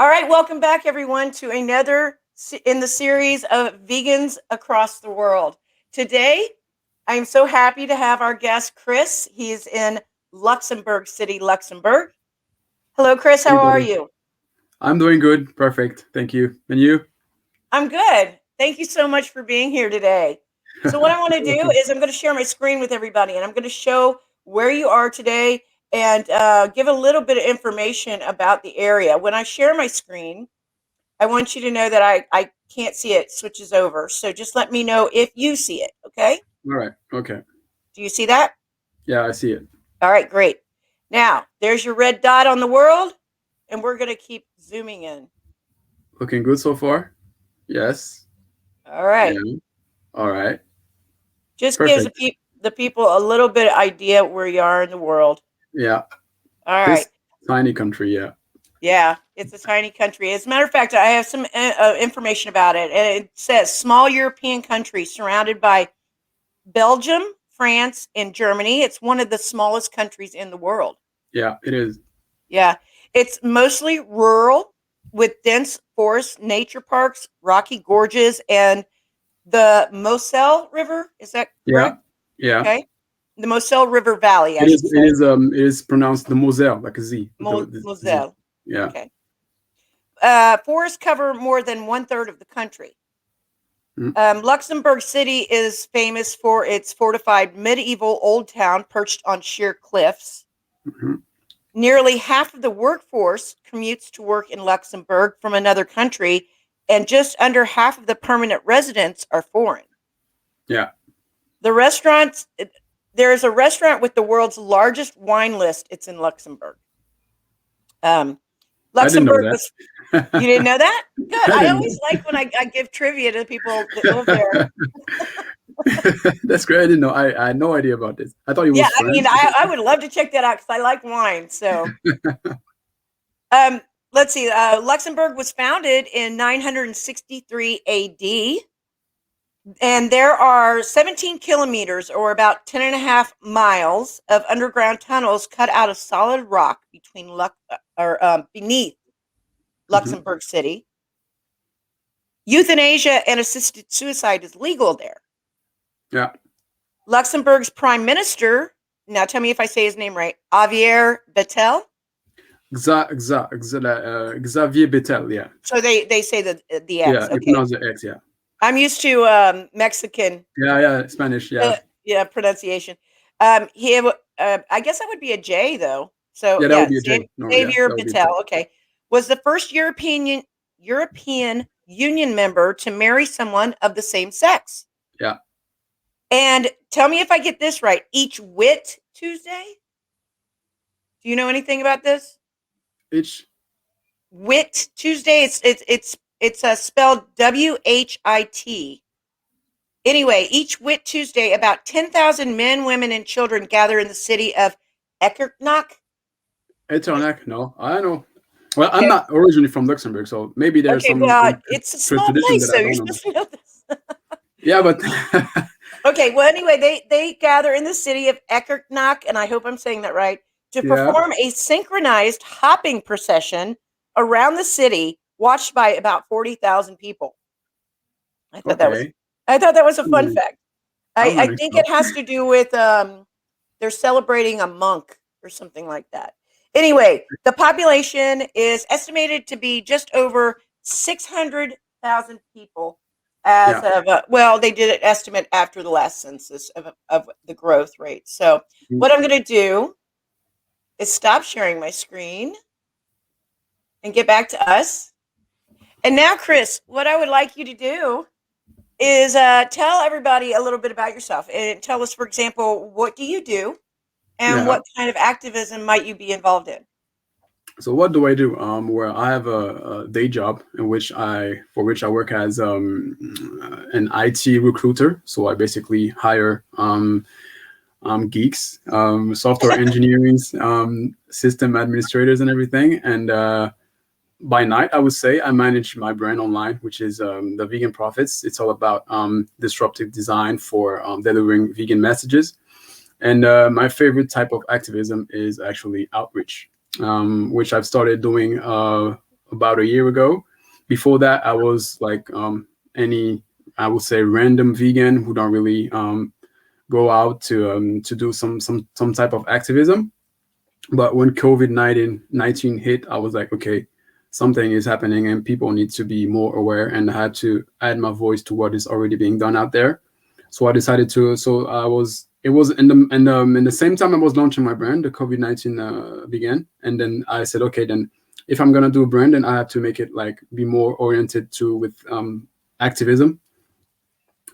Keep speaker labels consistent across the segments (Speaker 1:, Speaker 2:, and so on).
Speaker 1: All right, welcome back, everyone, to another in the series of Vegans Across the World. Today, I'm so happy to have our guest, Chris. He's in Luxembourg City, Luxembourg. Hello, Chris. How are
Speaker 2: Everybody.
Speaker 1: you?
Speaker 2: I'm doing good. Perfect. Thank you. And you?
Speaker 1: I'm good. Thank you so much for being here today. So, what I want to do
Speaker 2: Welcome.
Speaker 1: is I'm going to share my screen with everybody, and I'm going to show where you are today and give a little bit of information about the area. When I share my screen, I want you to know that I can't see it, switches over. So just let me know if you see it, okay?
Speaker 2: All right. Okay.
Speaker 1: Do you see that?
Speaker 2: Yeah, I see it.
Speaker 1: All right, great. Now, there's your red dot on the world, and we're going to keep zooming in.
Speaker 2: Looking good so far? Yes.
Speaker 1: All right.
Speaker 2: Yeah. All right.
Speaker 1: Just gives
Speaker 2: Perfect.
Speaker 1: the people a little bit of idea where you are in the world.
Speaker 2: Yeah.
Speaker 1: All right.
Speaker 2: This tiny country. Yeah.
Speaker 1: Yeah, it's a tiny country. As a matter of fact, I have some information about it. And it says small European country surrounded by Belgium, France, and Germany. It's one of the smallest countries in the world.
Speaker 2: Yeah, it is.
Speaker 1: Yeah. It's mostly rural with dense forests, nature parks, rocky gorges, and the Moselle River. Is that
Speaker 2: Yeah.
Speaker 1: correct?
Speaker 2: Yeah.
Speaker 1: Okay. The Moselle River Valley, I
Speaker 2: It is.
Speaker 1: should
Speaker 2: It
Speaker 1: say.
Speaker 2: is. It is pronounced the Moselle, like a Z. The Z.
Speaker 1: Moselle.
Speaker 2: Yeah.
Speaker 1: Okay. Forests cover more than one third of the country.
Speaker 2: Mm-hmm.
Speaker 1: Luxembourg City is famous for its fortified medieval old town perched on sheer cliffs.
Speaker 2: Mm-hmm.
Speaker 1: Nearly half of the workforce commutes to work in Luxembourg from another country, and just under half of the permanent residents are foreign.
Speaker 2: Yeah.
Speaker 1: The restaurants, there is a restaurant with the world's largest wine list. It's in Luxembourg. Um,
Speaker 2: I didn't know
Speaker 1: Luxembourg was, you didn't
Speaker 2: that.
Speaker 1: know that? Good.
Speaker 2: I
Speaker 1: I
Speaker 2: didn't
Speaker 1: always like when I give trivia to people that live there.
Speaker 2: know. That's great. I didn't know. I had no idea about this. I thought it
Speaker 1: Yeah,
Speaker 2: was
Speaker 1: I mean,
Speaker 2: France.
Speaker 1: I would love to check that out because I like wine. So, um, let's see. Luxembourg was founded in 963 AD, and there are 17 kilometers or about 10 and a half miles of underground tunnels cut out of solid rock beneath
Speaker 2: Mhm.
Speaker 1: Luxembourg City. Euthanasia and assisted suicide is legal there.
Speaker 2: Yeah.
Speaker 1: Luxembourg's prime minister, now tell me if I say his name right, Javier Bettel.
Speaker 2: Xavier Bettel, yeah.
Speaker 1: So they say the
Speaker 2: Yeah,
Speaker 1: X.
Speaker 2: you
Speaker 1: Okay,
Speaker 2: pronounce the X, yeah.
Speaker 1: I'm used to Mexican,
Speaker 2: Yeah, Spanish, yeah.
Speaker 1: yeah, pronunciation. I guess that would be a J though. So
Speaker 2: Yeah, that would
Speaker 1: yeah,
Speaker 2: be a J. No, yeah,
Speaker 1: Xavier
Speaker 2: that would be a J.
Speaker 1: Bettel. Okay, was the first European Union member to marry someone of the same sex.
Speaker 2: Yeah.
Speaker 1: And tell me if I get this right. Each Wit Tuesday. Do you know anything about this?
Speaker 2: H.
Speaker 1: Wit Tuesday. It's spelled WHIT. Anyway, each Wit Tuesday, about 10,000 men, women, and children gather in the city of Ekerknak.
Speaker 2: Eternac, no, I know. Well, I'm
Speaker 1: Okay.
Speaker 2: not originally from Luxembourg, so maybe there's
Speaker 1: Okay.
Speaker 2: some
Speaker 1: Well, it's a small
Speaker 2: tradition
Speaker 1: place,
Speaker 2: that
Speaker 1: so
Speaker 2: I
Speaker 1: you're
Speaker 2: don't know.
Speaker 1: supposed to know this.
Speaker 2: Yeah, but
Speaker 1: Okay. Well, anyway, they gather in the city of Ekerknak, and I hope I'm saying that right, to
Speaker 2: yeah,
Speaker 1: perform a synchronized hopping procession around the city, watched by about 40,000 people. I thought that was
Speaker 2: okay.
Speaker 1: I thought that was a fun
Speaker 2: Hmm,
Speaker 1: fact.
Speaker 2: I'm
Speaker 1: I
Speaker 2: learning
Speaker 1: think
Speaker 2: stuff.
Speaker 1: it has to do with they're celebrating a monk or something like that. Anyway, the population is estimated to be just over 600,000 people as
Speaker 2: Yeah.
Speaker 1: of well, they did an estimate after the last census of the growth rate. So,
Speaker 2: Mm.
Speaker 1: what I'm going to do is stop sharing my screen and get back to us. And now, Chris, what I would like you to do is tell everybody a little bit about yourself and tell us, for example, what do you do and
Speaker 2: Yeah.
Speaker 1: what kind of activism might you be involved in?
Speaker 2: So what do I do? Where I have a day job for which I work as an IT recruiter. So I basically hire geeks, software engineering, system administrators, and everything. And by night, I would say I manage my brand online, which is the Vegan Profits. It's all about disruptive design for delivering vegan messages. And my favorite type of activism is actually outreach, which I've started doing about a year ago. Before that, I was like any, I would say, random vegan who don't really go out to do some type of activism. But when COVID-19 hit, I was like, okay, something is happening and people need to be more aware, and I had to add my voice to what is already being done out there. So I decided to. So I was. It was in the same time I was launching my brand, the COVID-19 began, and then I said, okay, then if I'm gonna do a brand, then I have to make it like be more oriented to with activism.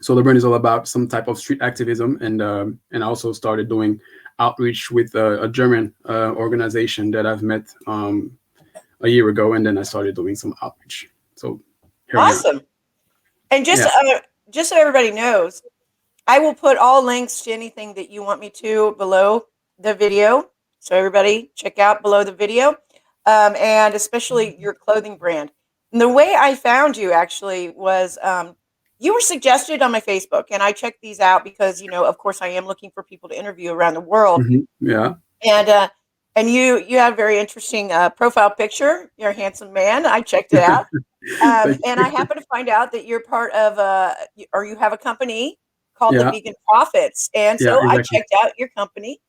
Speaker 2: So the brand is all about some type of street activism, and I also started doing outreach with a German organization that I've met a year ago, and then I started doing some outreach. So here I am.
Speaker 1: Awesome. And
Speaker 2: Yeah.
Speaker 1: just so everybody knows, I will put all links to anything that you want me to below the video. So everybody check out below the video, and especially your clothing brand. And the way I found you actually was you were suggested on my Facebook, and I checked these out because, of course, I am looking for people to interview around the world.
Speaker 2: Yeah.
Speaker 1: And you have a very interesting profile picture. You're a handsome man. I checked it out.
Speaker 2: Thank
Speaker 1: And I
Speaker 2: you.
Speaker 1: happen to find out that you're part of or you have a company called the
Speaker 2: Yeah.
Speaker 1: Vegan Profits. And
Speaker 2: Yeah.
Speaker 1: so I
Speaker 2: Exactly.
Speaker 1: checked out your company,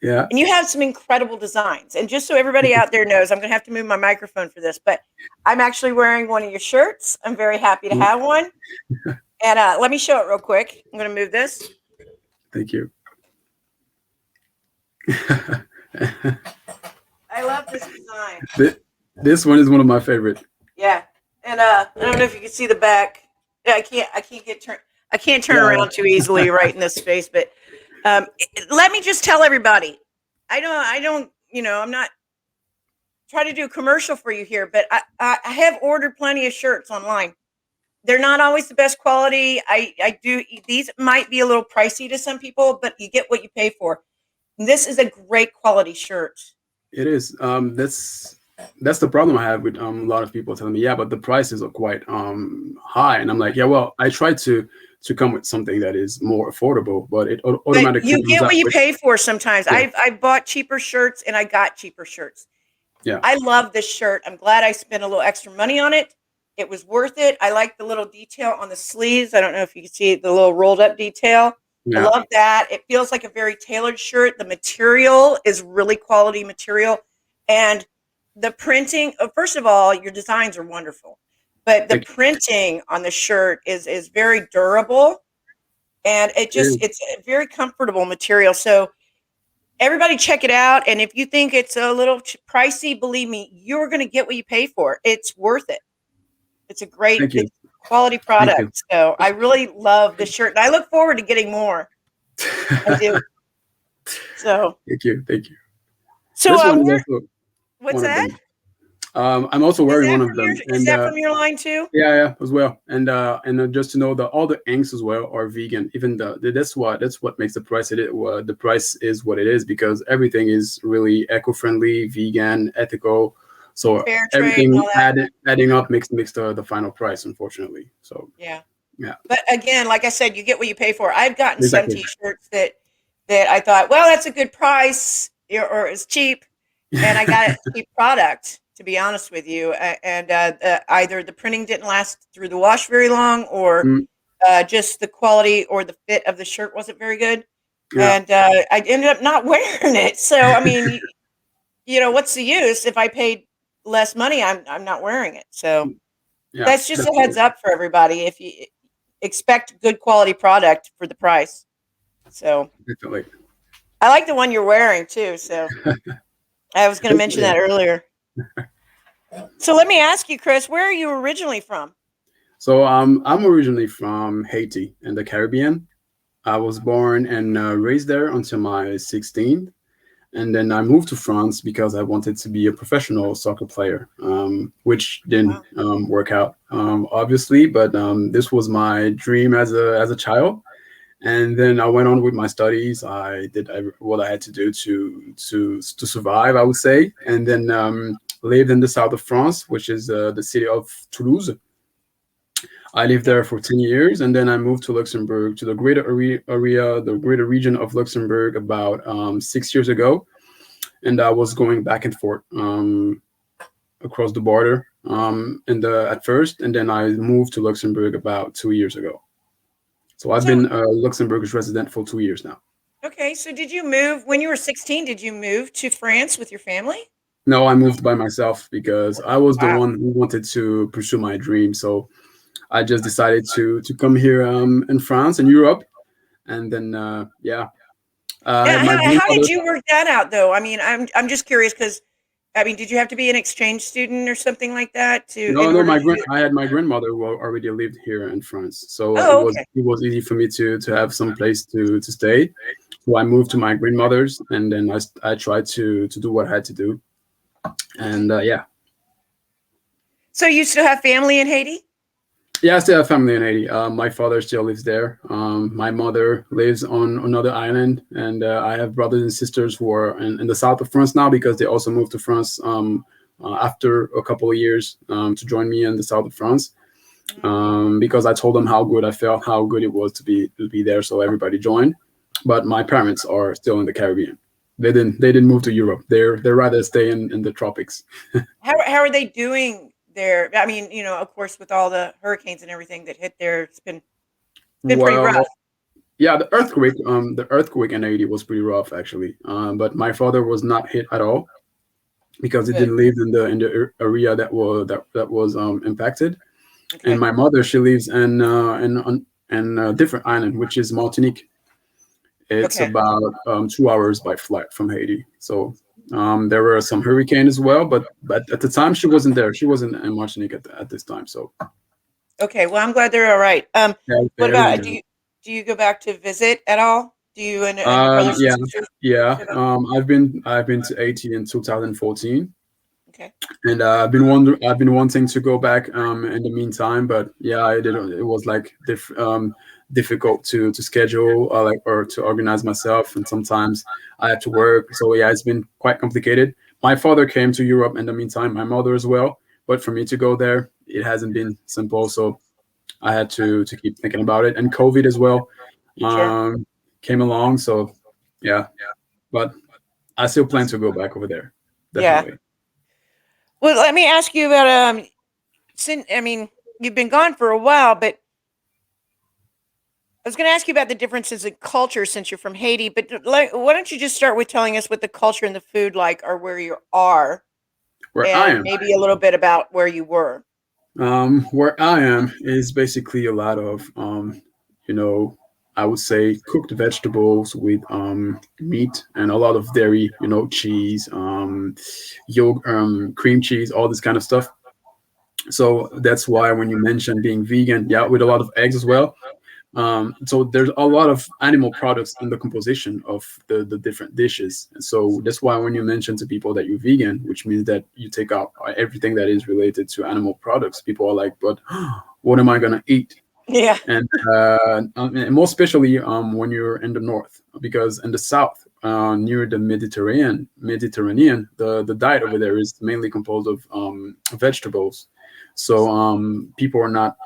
Speaker 2: Yeah.
Speaker 1: and you have some incredible designs. And just so everybody out there knows, I'm going to have to move my microphone for this, but I'm actually wearing one of your shirts. I'm very happy to have one. And let me show it real quick. I'm going to move this.
Speaker 2: Thank you.
Speaker 1: I love this design.
Speaker 2: This one is one of my favorite.
Speaker 1: Yeah. And I don't know if you can see the back. Yeah, I can't turn around too easily right in this space, but let me just tell everybody. I don't, I'm not trying to do a commercial for you here, but I have ordered plenty of shirts online. They're not always the best quality. These might be a little pricey to some people, but you get what you pay for. This is a great quality shirt.
Speaker 2: It is. That's the problem I have with a lot of people telling me, yeah, but the prices are quite high, and I'm like, yeah, well, I try to come with something that is more affordable, but it automatically
Speaker 1: You
Speaker 2: comes
Speaker 1: get
Speaker 2: out
Speaker 1: what you
Speaker 2: with,
Speaker 1: pay for sometimes.
Speaker 2: yeah,
Speaker 1: I've bought cheaper shirts and I got cheaper shirts.
Speaker 2: yeah.
Speaker 1: I love this shirt. I'm glad I spent a little extra money on it. It was worth it. I like the little detail on the sleeves. I don't know if you can see the little rolled up detail. I
Speaker 2: Yeah.
Speaker 1: love that. It feels like a very tailored shirt. The material is really quality material. And the printing, first of all, your designs are wonderful. But the
Speaker 2: Like,
Speaker 1: printing on the shirt is very durable, and
Speaker 2: it
Speaker 1: it's a very comfortable material. So everybody check it out. And if you think it's a little pricey, believe me, you're going to get what you pay for. It's worth it.
Speaker 2: thank you.
Speaker 1: It's quality
Speaker 2: Thank you.
Speaker 1: product. So I really love this shirt, and I look forward to getting more. I do. So,
Speaker 2: Thank you. Thank you.
Speaker 1: so
Speaker 2: This one is
Speaker 1: where?
Speaker 2: also
Speaker 1: What's
Speaker 2: one of
Speaker 1: that?
Speaker 2: them. I'm also wearing one of them,
Speaker 1: Is
Speaker 2: and
Speaker 1: that from your line too?
Speaker 2: yeah, as well. And just to know that all the inks as well are vegan. Even that's what makes the price the price is what it is, because everything is really eco-friendly, vegan, ethical. So
Speaker 1: Fair trade and
Speaker 2: everything
Speaker 1: all that.
Speaker 2: adding up makes the final price, unfortunately. So
Speaker 1: Yeah.
Speaker 2: yeah,
Speaker 1: But again, like I said, you get what you pay for. I've gotten some
Speaker 2: exactly.
Speaker 1: T-shirts that I thought, well, that's a good price, or it's cheap, and I got a cheap product. To be honest with you, and either the printing didn't last through the wash very long, or
Speaker 2: Mm,
Speaker 1: just the quality or the fit of the shirt wasn't very good,
Speaker 2: yeah,
Speaker 1: and I ended up not wearing it. So I mean, what's the use if I paid less money? I'm not wearing it. So
Speaker 2: yeah,
Speaker 1: that's just a heads
Speaker 2: definitely,
Speaker 1: up for everybody. If you expect good quality product for the price. So
Speaker 2: definitely.
Speaker 1: I like the one you're wearing too. So I was going to mention
Speaker 2: Yeah.
Speaker 1: that earlier. So let me ask you, Chris, where are you originally from?
Speaker 2: So I'm originally from Haiti in the Caribbean. I was born and raised there until my 16th. And then I moved to France because I wanted to be a professional soccer player, which didn't
Speaker 1: Wow.
Speaker 2: work out, obviously. But this was my dream as a child. And then I went on with my studies. I did what I had to do to survive, I would say. And then lived in the south of France, which is the city of Toulouse. I lived
Speaker 1: Yeah.
Speaker 2: there for 10 years, and then I moved to Luxembourg, to the greater area, the greater region of Luxembourg, about 6 years ago. And I was going back and forth across the border. in the at first, and then I moved to Luxembourg about 2 years ago. So I've
Speaker 1: So
Speaker 2: been a Luxembourgish resident for 2 years now.
Speaker 1: okay, so did you move when you were 16? Did you move to France with your family?
Speaker 2: No, I moved by myself because I was the
Speaker 1: Wow.
Speaker 2: one who wanted to pursue my dream. So I just decided to come here in France and Europe, and then yeah,
Speaker 1: Yeah,
Speaker 2: my
Speaker 1: how did
Speaker 2: grandmother.
Speaker 1: you work that out though? I mean, I'm just curious because I mean, did you have to be an exchange student or something like that to
Speaker 2: No,
Speaker 1: in
Speaker 2: no,
Speaker 1: order to do?
Speaker 2: I had my grandmother who already lived here in France, so
Speaker 1: Oh, okay.
Speaker 2: it was easy for me to have some place to stay. So I moved to my grandmother's, and then I tried to do what I had to do, and yeah.
Speaker 1: So you still have family in Haiti?
Speaker 2: Yeah, I still have family in Haiti. My father still lives there. My mother lives on another island, and I have brothers and sisters who are in the south of France now because they also moved to France after a couple of years to join me in the south of France.
Speaker 1: Mm.
Speaker 2: Because I told them how good I felt, how good it was to be there, so everybody joined. But my parents are still in the Caribbean. They didn't move to Europe. They rather stay in the tropics.
Speaker 1: How are they doing there? I mean, of course, with all the hurricanes and everything that hit there, it's been pretty rough.
Speaker 2: Well, yeah, the earthquake in Haiti was pretty rough actually. But my father was not hit at all because he
Speaker 1: Good.
Speaker 2: didn't live in the area that was impacted. And
Speaker 1: Okay.
Speaker 2: my mother, she lives in a different island, which is Martinique. It's
Speaker 1: Okay.
Speaker 2: about 2 hours by flight from Haiti. So there were some hurricane as well, but at the time she wasn't there. She wasn't in Martinique at this time. So
Speaker 1: Okay. Well, I'm glad they're all right.
Speaker 2: yeah,
Speaker 1: What
Speaker 2: everything's
Speaker 1: about
Speaker 2: good.
Speaker 1: do you go back to visit at all? Do you and your brothers and
Speaker 2: Yeah,
Speaker 1: sisters?
Speaker 2: yeah.
Speaker 1: Sit up?
Speaker 2: I've been to Haiti in 2014,
Speaker 1: Okay.
Speaker 2: and I've been wanting to go back in the meantime, but yeah, it was like difficult to schedule like or to organize myself, and sometimes I had to work. So yeah, it's been quite complicated. My father came to Europe in the meantime, my mother as well, but for me to go there, it hasn't been simple. So I had to keep thinking about it, and COVID as well
Speaker 1: Sure.
Speaker 2: um, came along. So yeah, but I still plan to go back over there,
Speaker 1: Yeah.
Speaker 2: definitely.
Speaker 1: Well, let me ask you about since I mean you've been gone for a while, but I was going to ask you about the differences in culture since you're from Haiti. But like, why don't you just start with telling us what the culture and the food like are where you are,
Speaker 2: Where I
Speaker 1: and
Speaker 2: am.
Speaker 1: maybe a little bit about where you were.
Speaker 2: Where I am is basically a lot of, you know, I would say cooked vegetables with meat and a lot of dairy, cheese, yogurt, cream cheese, all this kind of stuff. So that's why when you mentioned being vegan, yeah, with a lot of eggs as well. So there's a lot of animal products in the composition of the different dishes. So that's why when you mention to people that you're vegan, which means that you take out everything that is related to animal products, people are like, but what am I going to eat?
Speaker 1: Yeah.
Speaker 2: And more especially when you're in the north, because in the south, near the Mediterranean, the diet over there is mainly composed of vegetables. So people are not,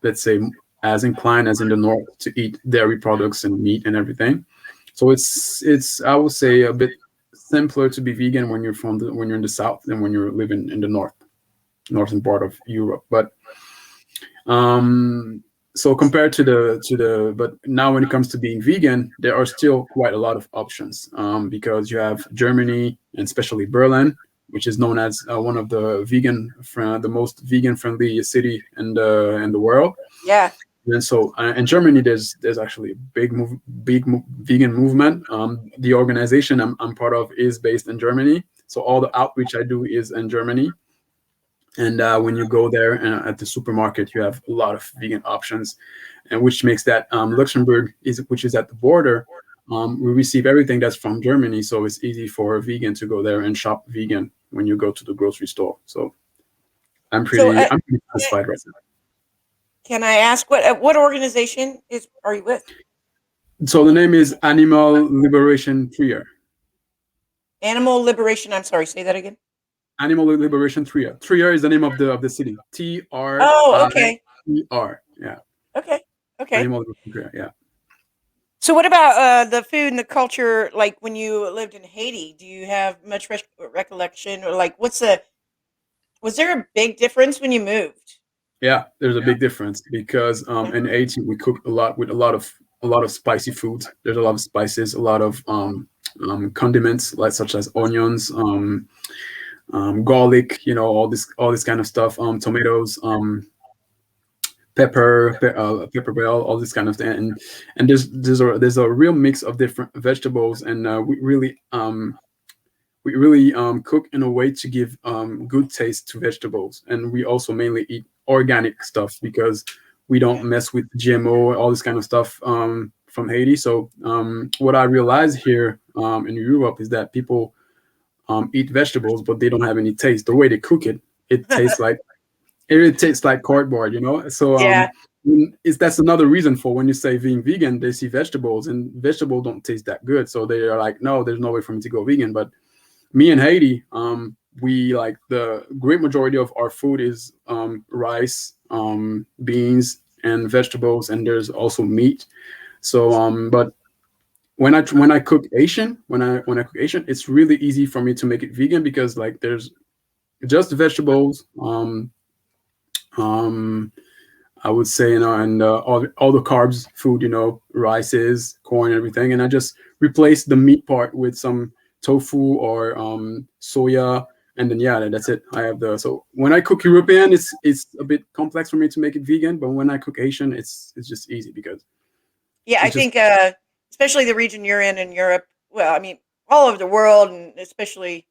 Speaker 2: let's say, as inclined as in the north to eat dairy products and meat and everything. So it's I would say a bit simpler to be vegan when when you're in the south than when you're living in the northern part of Europe. But um, so compared to the but now when it comes to being vegan, there are still quite a lot of options because you have Germany and especially Berlin, which is known as one of the most vegan friendly city in the world.
Speaker 1: Yeah.
Speaker 2: And so in Germany, there's actually a vegan movement. The organization I'm part of is based in Germany, so all the outreach I do is in Germany. And when you go there at the supermarket, you have a lot of vegan options, and which makes that Luxembourg which is at the border. We receive everything that's from Germany, so it's easy for a vegan to go there and shop vegan when you go to the grocery store. So I'm
Speaker 1: So,
Speaker 2: pretty I'm pretty satisfied right now.
Speaker 1: can I ask what organization are you with?
Speaker 2: So the name is Animal Liberation Trier.
Speaker 1: Animal Liberation. I'm sorry. Say that again.
Speaker 2: Animal Liberation Trier. Trier is the name of the city.
Speaker 1: Oh, okay.
Speaker 2: Trier. Yeah.
Speaker 1: Okay. Okay.
Speaker 2: Animal Liberation Trier. Yeah.
Speaker 1: So, what about the food and the culture? Like when you lived in Haiti, do you have much recollection, or like what's the Was there a big difference when you moved?
Speaker 2: Yeah, there's a big difference because in Haiti we cook a lot with a lot of spicy foods. There's a lot of spices, a lot of condiments like such as onions, garlic, all this kind of stuff, tomatoes, pepper bell, all this kind of thing, and there's a real mix of different vegetables, and we really cook in a way to give good taste to vegetables, and we also mainly eat organic stuff because we don't
Speaker 1: Yeah.
Speaker 2: mess with GMO, all this kind of stuff from Haiti. So what I realized here in Europe is that people eat vegetables, but they don't have any taste. The way they cook it, it tastes like it tastes like cardboard, you know. So
Speaker 1: Yeah.
Speaker 2: that's another reason for when you say being vegan, they see vegetables and vegetables don't taste that good, so they are like, no, there's no way for me to go vegan. But me and Haiti, we like the great majority of our food is rice, beans, and vegetables, and there's also meat. So, but when I cook Asian, when I cook Asian, it's really easy for me to make it vegan because like there's just vegetables, um, I would say, and all the carbs food, rices, corn, everything, and I just replace the meat part with some tofu or soya, and then yeah, that's it. I have the so when I cook European, it's a bit complex for me to make it vegan, but when I cook Asian, it's just easy because
Speaker 1: Yeah, I
Speaker 2: it's just
Speaker 1: think, especially the region you're in Europe. Well, I mean, all over the world, and especially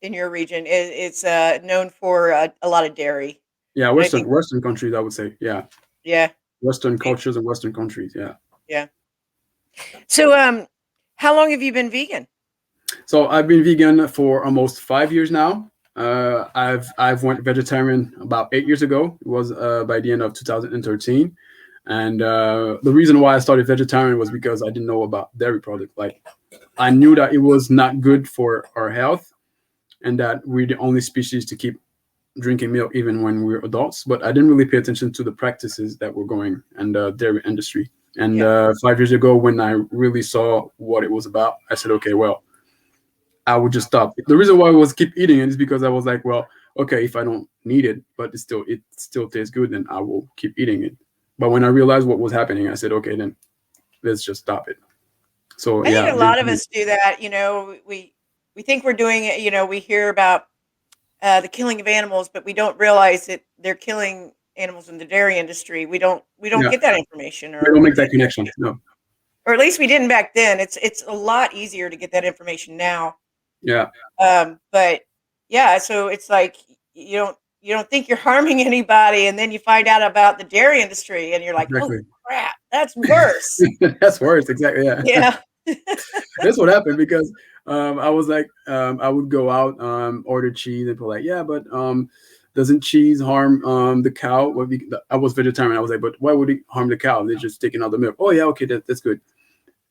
Speaker 1: in your region, it's known for a lot of dairy.
Speaker 2: yeah,
Speaker 1: And I
Speaker 2: Western
Speaker 1: think,
Speaker 2: Western countries, I would say, yeah,
Speaker 1: yeah,
Speaker 2: Western
Speaker 1: it-
Speaker 2: cultures and Western countries, yeah.
Speaker 1: yeah. So, how long have you been vegan?
Speaker 2: So I've been vegan for almost 5 years now. I've went vegetarian about 8 years ago. It was by the end of 2013, and the reason why I started vegetarian was because I didn't know about dairy products. Like I knew that it was not good for our health, and that we're the only species to keep drinking milk even when we're adults. But I didn't really pay attention to the practices that were going in the dairy industry. And
Speaker 1: Yeah.
Speaker 2: 5 years ago, when I really saw what it was about, I said, okay, well, I would just stop. The reason why I was keep eating it is because I was like, well, okay, if I don't need it, but it still tastes good, then I will keep eating it. But when I realized what was happening, I said, okay, then let's just stop it. So
Speaker 1: I think
Speaker 2: yeah,
Speaker 1: a lot of us do that. We think we're doing it. We hear about the killing of animals, but we don't realize that they're killing animals in the dairy industry. We don't
Speaker 2: yeah,
Speaker 1: get that information,
Speaker 2: we don't make that connection. No,
Speaker 1: or at least we didn't back then. It's a lot easier to get that information now.
Speaker 2: yeah,
Speaker 1: But yeah, so it's like you don't think you're harming anybody, and then you find out about the dairy industry, and you're like, oh
Speaker 2: exactly.
Speaker 1: crap, that's worse.
Speaker 2: That's worse. Exactly. Yeah.
Speaker 1: Yeah.
Speaker 2: That's what happened because I was like, I would go out, order cheese, and people like, yeah, but doesn't cheese harm the cow? I was vegetarian. I was like, but why would it harm the cow? They're just taking out the milk. Oh yeah, okay, that's good.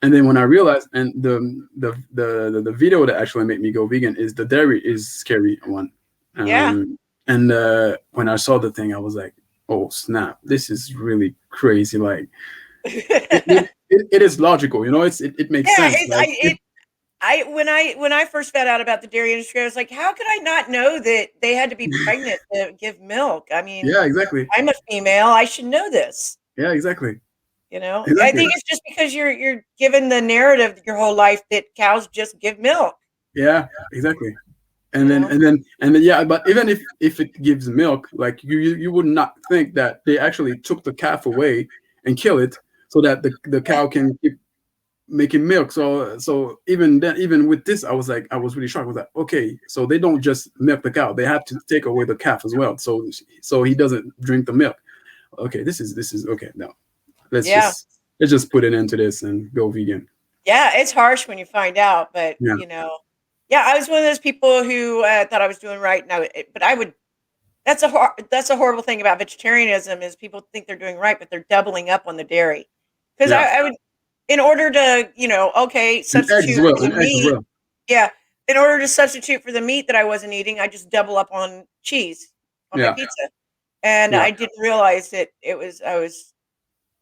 Speaker 2: And then when I realized, and the video that actually made me go vegan is the dairy is scary one.
Speaker 1: Yeah.
Speaker 2: And when I saw the thing, I was like, oh snap, this is really crazy. Like it is logical, it makes
Speaker 1: Yeah,
Speaker 2: sense. Like
Speaker 1: when I first found out about the dairy industry, I was like, how could I not know that they had to be pregnant to give milk? I mean,
Speaker 2: yeah, exactly.
Speaker 1: I'm a female, I should know this.
Speaker 2: Yeah, exactly.
Speaker 1: I
Speaker 2: Exactly.
Speaker 1: think it's just because you're given the narrative your whole life that cows just give milk.
Speaker 2: Yeah, exactly.
Speaker 1: You
Speaker 2: And then
Speaker 1: know,
Speaker 2: yeah, but even if it gives milk, like you would not think that they actually took the calf away and kill it so that the
Speaker 1: yeah,
Speaker 2: cow can keep making milk. So even then, even with this, I was really shocked. I was like, okay, so they don't just milk the cow; they have to take away the calf as well. So he doesn't drink the milk. Okay, this is okay. No, let's
Speaker 1: yeah,
Speaker 2: just let's just put an end to this and go vegan.
Speaker 1: yeah. It's harsh when you find out, but
Speaker 2: Yeah,
Speaker 1: yeah, I was one of those people who thought I was doing right. Now, but I would. That's a horrible thing about vegetarianism is people think they're doing right, but they're doubling up on the dairy. Because
Speaker 2: yeah,
Speaker 1: I would, in order to, okay,
Speaker 2: and eggs as
Speaker 1: substitute
Speaker 2: well,
Speaker 1: for the
Speaker 2: and eggs as
Speaker 1: meat.
Speaker 2: well.
Speaker 1: Yeah, in order to substitute for the meat that I wasn't eating, I just double up on cheese on my
Speaker 2: Yeah,
Speaker 1: pizza, and
Speaker 2: yeah,
Speaker 1: I didn't realize that I was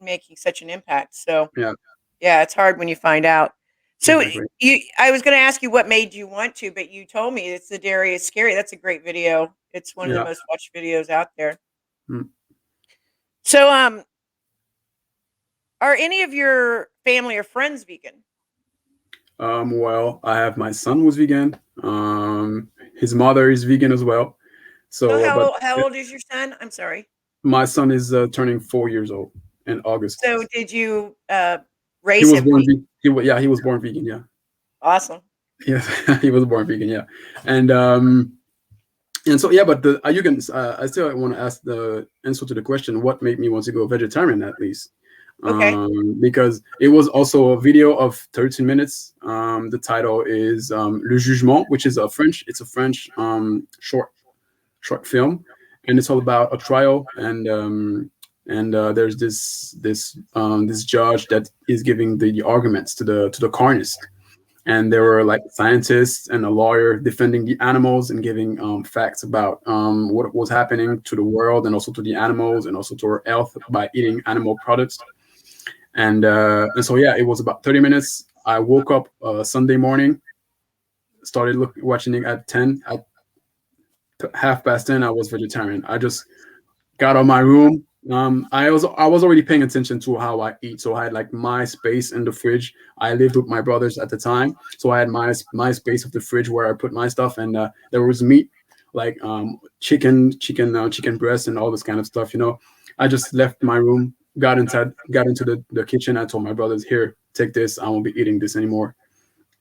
Speaker 1: making such an impact. So
Speaker 2: yeah.
Speaker 1: yeah, it's hard when you find out. So
Speaker 2: exactly.
Speaker 1: I was going to ask you what made you want to, but you told me it's the Dairy is Scary. That's a great video. It's one of the
Speaker 2: Yeah.
Speaker 1: most watched videos out there.
Speaker 2: Mm.
Speaker 1: So, are any of your family or friends vegan?
Speaker 2: Well, I have my son who's vegan. His mother is vegan as well.
Speaker 1: So,
Speaker 2: So, but
Speaker 1: how old is your son? I'm sorry.
Speaker 2: my son is turning 4 years old in August.
Speaker 1: So, did you
Speaker 2: He
Speaker 1: raise
Speaker 2: was
Speaker 1: him
Speaker 2: born.
Speaker 1: vegan?
Speaker 2: Yeah, he was born vegan. Yeah,
Speaker 1: Awesome.
Speaker 2: yes, he was born vegan. Yeah, and and so yeah, but you can. I still want to ask the answer to the question: what made me want to go vegetarian at least?
Speaker 1: Okay.
Speaker 2: Because it was also a video of 13 minutes. The title is Le Jugement, which is a French. It's a French short film, and it's all about a trial. And there's this judge that is giving the arguments to the carnist, and there were like scientists and a lawyer defending the animals and giving facts about what was happening to the world and also to the animals and also to our health by eating animal products. And so yeah, it was about 30 minutes. I woke up Sunday morning, started watching it at 10. At 10:30, I was vegetarian. I just got out of my room. I was already paying attention to how I eat, so I had like my space in the fridge. I lived with my brothers at the time, so I had my space of the fridge where I put my stuff, and there was meat like chicken breast, and all this kind of stuff. I just left my room, got into the kitchen. I told my brothers, "Here, take this. I won't be eating this anymore."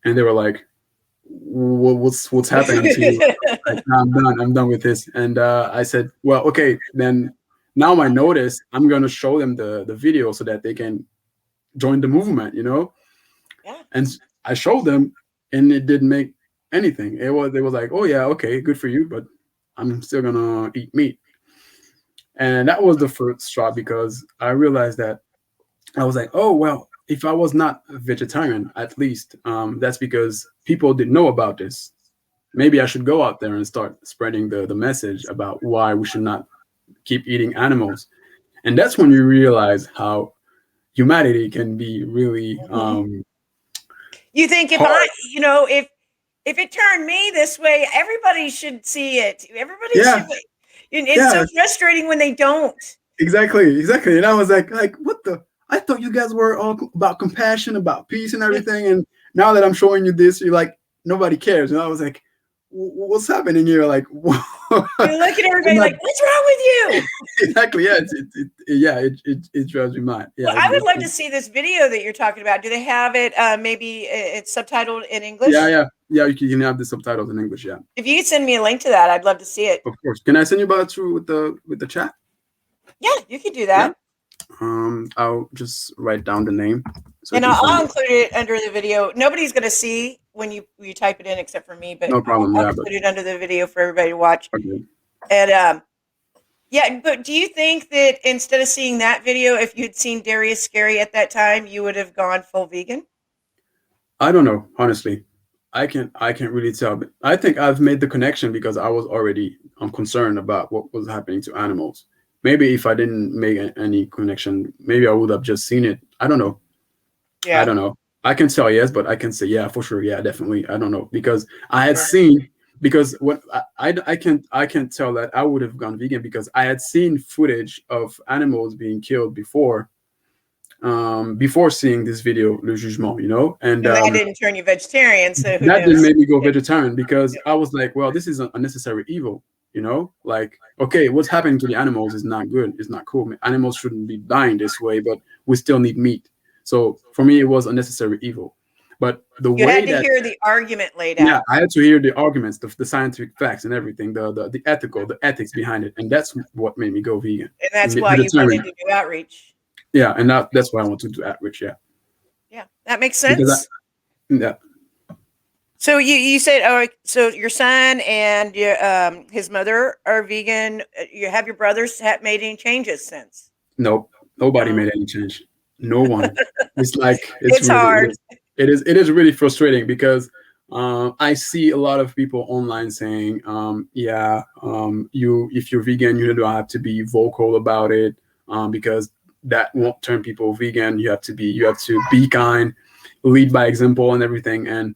Speaker 2: And they were like, what's happening to you? Like, I'm done with this. And I said, well, okay, then now I notice I'm gonna show them the video so that they can join the movement.
Speaker 1: Yeah.
Speaker 2: And I showed them, and it didn't make anything. It was like, oh yeah, okay, good for you, but I'm still gonna eat meat. And that was the first straw, because I realized that I was like, oh well, if I was not a vegetarian, at least that's because people didn't know about this. Maybe I should go out there and start spreading the message about why we should not keep eating animals. And that's when you realize how humanity can be really
Speaker 1: Mhm. You think if
Speaker 2: hard.
Speaker 1: if it turned me this way, everybody should see it. Everybody should.
Speaker 2: Yeah,
Speaker 1: And it's
Speaker 2: yeah,
Speaker 1: so frustrating when they don't.
Speaker 2: exactly. And I was like, what the? I thought you guys were all about compassion, about peace, and everything. And now that I'm showing you this, you're like, nobody cares. And I was like, what's happening here? Like,
Speaker 1: You look at
Speaker 2: I'm
Speaker 1: everybody
Speaker 2: not
Speaker 1: like, "What's wrong with you?"
Speaker 2: exactly. Yeah, it drives me mad.
Speaker 1: Well,
Speaker 2: Yeah,
Speaker 1: I would love to see this video that you're talking about. Do they have it? Maybe it's subtitled in
Speaker 2: yeah,
Speaker 1: English.
Speaker 2: yeah, yeah. You can have the subtitles in English. Yeah,
Speaker 1: If you could send me a link to that, I'd love to see it.
Speaker 2: of course. Can I send you about through with the chat?
Speaker 1: Yeah, you could do
Speaker 2: Yeah.
Speaker 1: that.
Speaker 2: I'll just write down the name so you
Speaker 1: And
Speaker 2: can find
Speaker 1: I'll
Speaker 2: it.
Speaker 1: include it under the video. Nobody's going to see when you type it in except for me, but
Speaker 2: No problem.
Speaker 1: I'll
Speaker 2: Yeah, but
Speaker 1: include it under the video for everybody to watch.
Speaker 2: okay.
Speaker 1: And yeah, but do you think that instead of seeing that video, if you'd seen Darius Scary at that time, you would have gone full vegan?
Speaker 2: I don't know, honestly. I can't really tell, but I think I've made the connection because I was already concerned about what was happening to animals. Maybe if I didn't make any connection, maybe I would have just seen it. I don't know. I
Speaker 1: Yeah,
Speaker 2: don't know. I can tell yes, but I can say yeah for sure. Yeah, definitely. I don't know because I had
Speaker 1: sure.
Speaker 2: seen because what I can't tell that I would have gone vegan because I had seen footage of animals being killed before seeing this video, Le Jugement, and
Speaker 1: And that didn't turn you vegetarian, so who
Speaker 2: that didn't
Speaker 1: knows?
Speaker 2: make me go
Speaker 1: Yeah,
Speaker 2: vegetarian because
Speaker 1: yeah.
Speaker 2: I was like, well, this is an unnecessary evil, like, okay, what's happening to the animals is not good, it's not cool. Animals shouldn't be dying this way, but we still need meat. So for me, it was unnecessary evil. But the
Speaker 1: You
Speaker 2: way
Speaker 1: had to
Speaker 2: that,
Speaker 1: hear the argument laid
Speaker 2: yeah,
Speaker 1: out.
Speaker 2: I had to hear the arguments, the scientific facts and everything, the ethics behind it, and that's what made me go vegan,
Speaker 1: And that's why you wanted
Speaker 2: vegetarian.
Speaker 1: to do outreach.
Speaker 2: Yeah, and that's why I want to do outreach. Yeah,
Speaker 1: Yeah, that makes
Speaker 2: because
Speaker 1: sense.
Speaker 2: yeah,
Speaker 1: So you said, oh, so your son and his mother are vegan. You have your brothers made any changes since?
Speaker 2: nope, nobody
Speaker 1: No,
Speaker 2: made any change. No one. It's like it's
Speaker 1: it's
Speaker 2: really
Speaker 1: hard.
Speaker 2: it is really frustrating because I see a lot of people online saying, yeah, you if you're vegan, you don't have to be vocal about it because that won't turn people vegan. You have to be kind. lead by example and everything. And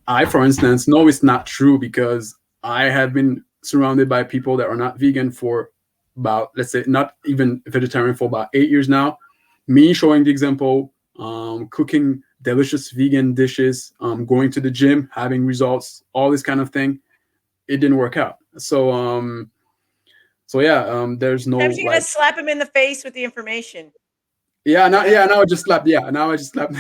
Speaker 2: I, for instance, know it's not true because I have been surrounded by people that are not vegan for about, let's say, not even vegetarian for about 8 years now. Me showing the example, cooking delicious vegan dishes, going to the gym, having results, all this kind of thing. It didn't work out. So yeah, there's no
Speaker 1: Sometimes you're gonna
Speaker 2: like,
Speaker 1: slap him in the face with the information.
Speaker 2: now I just slapped, now I just slapped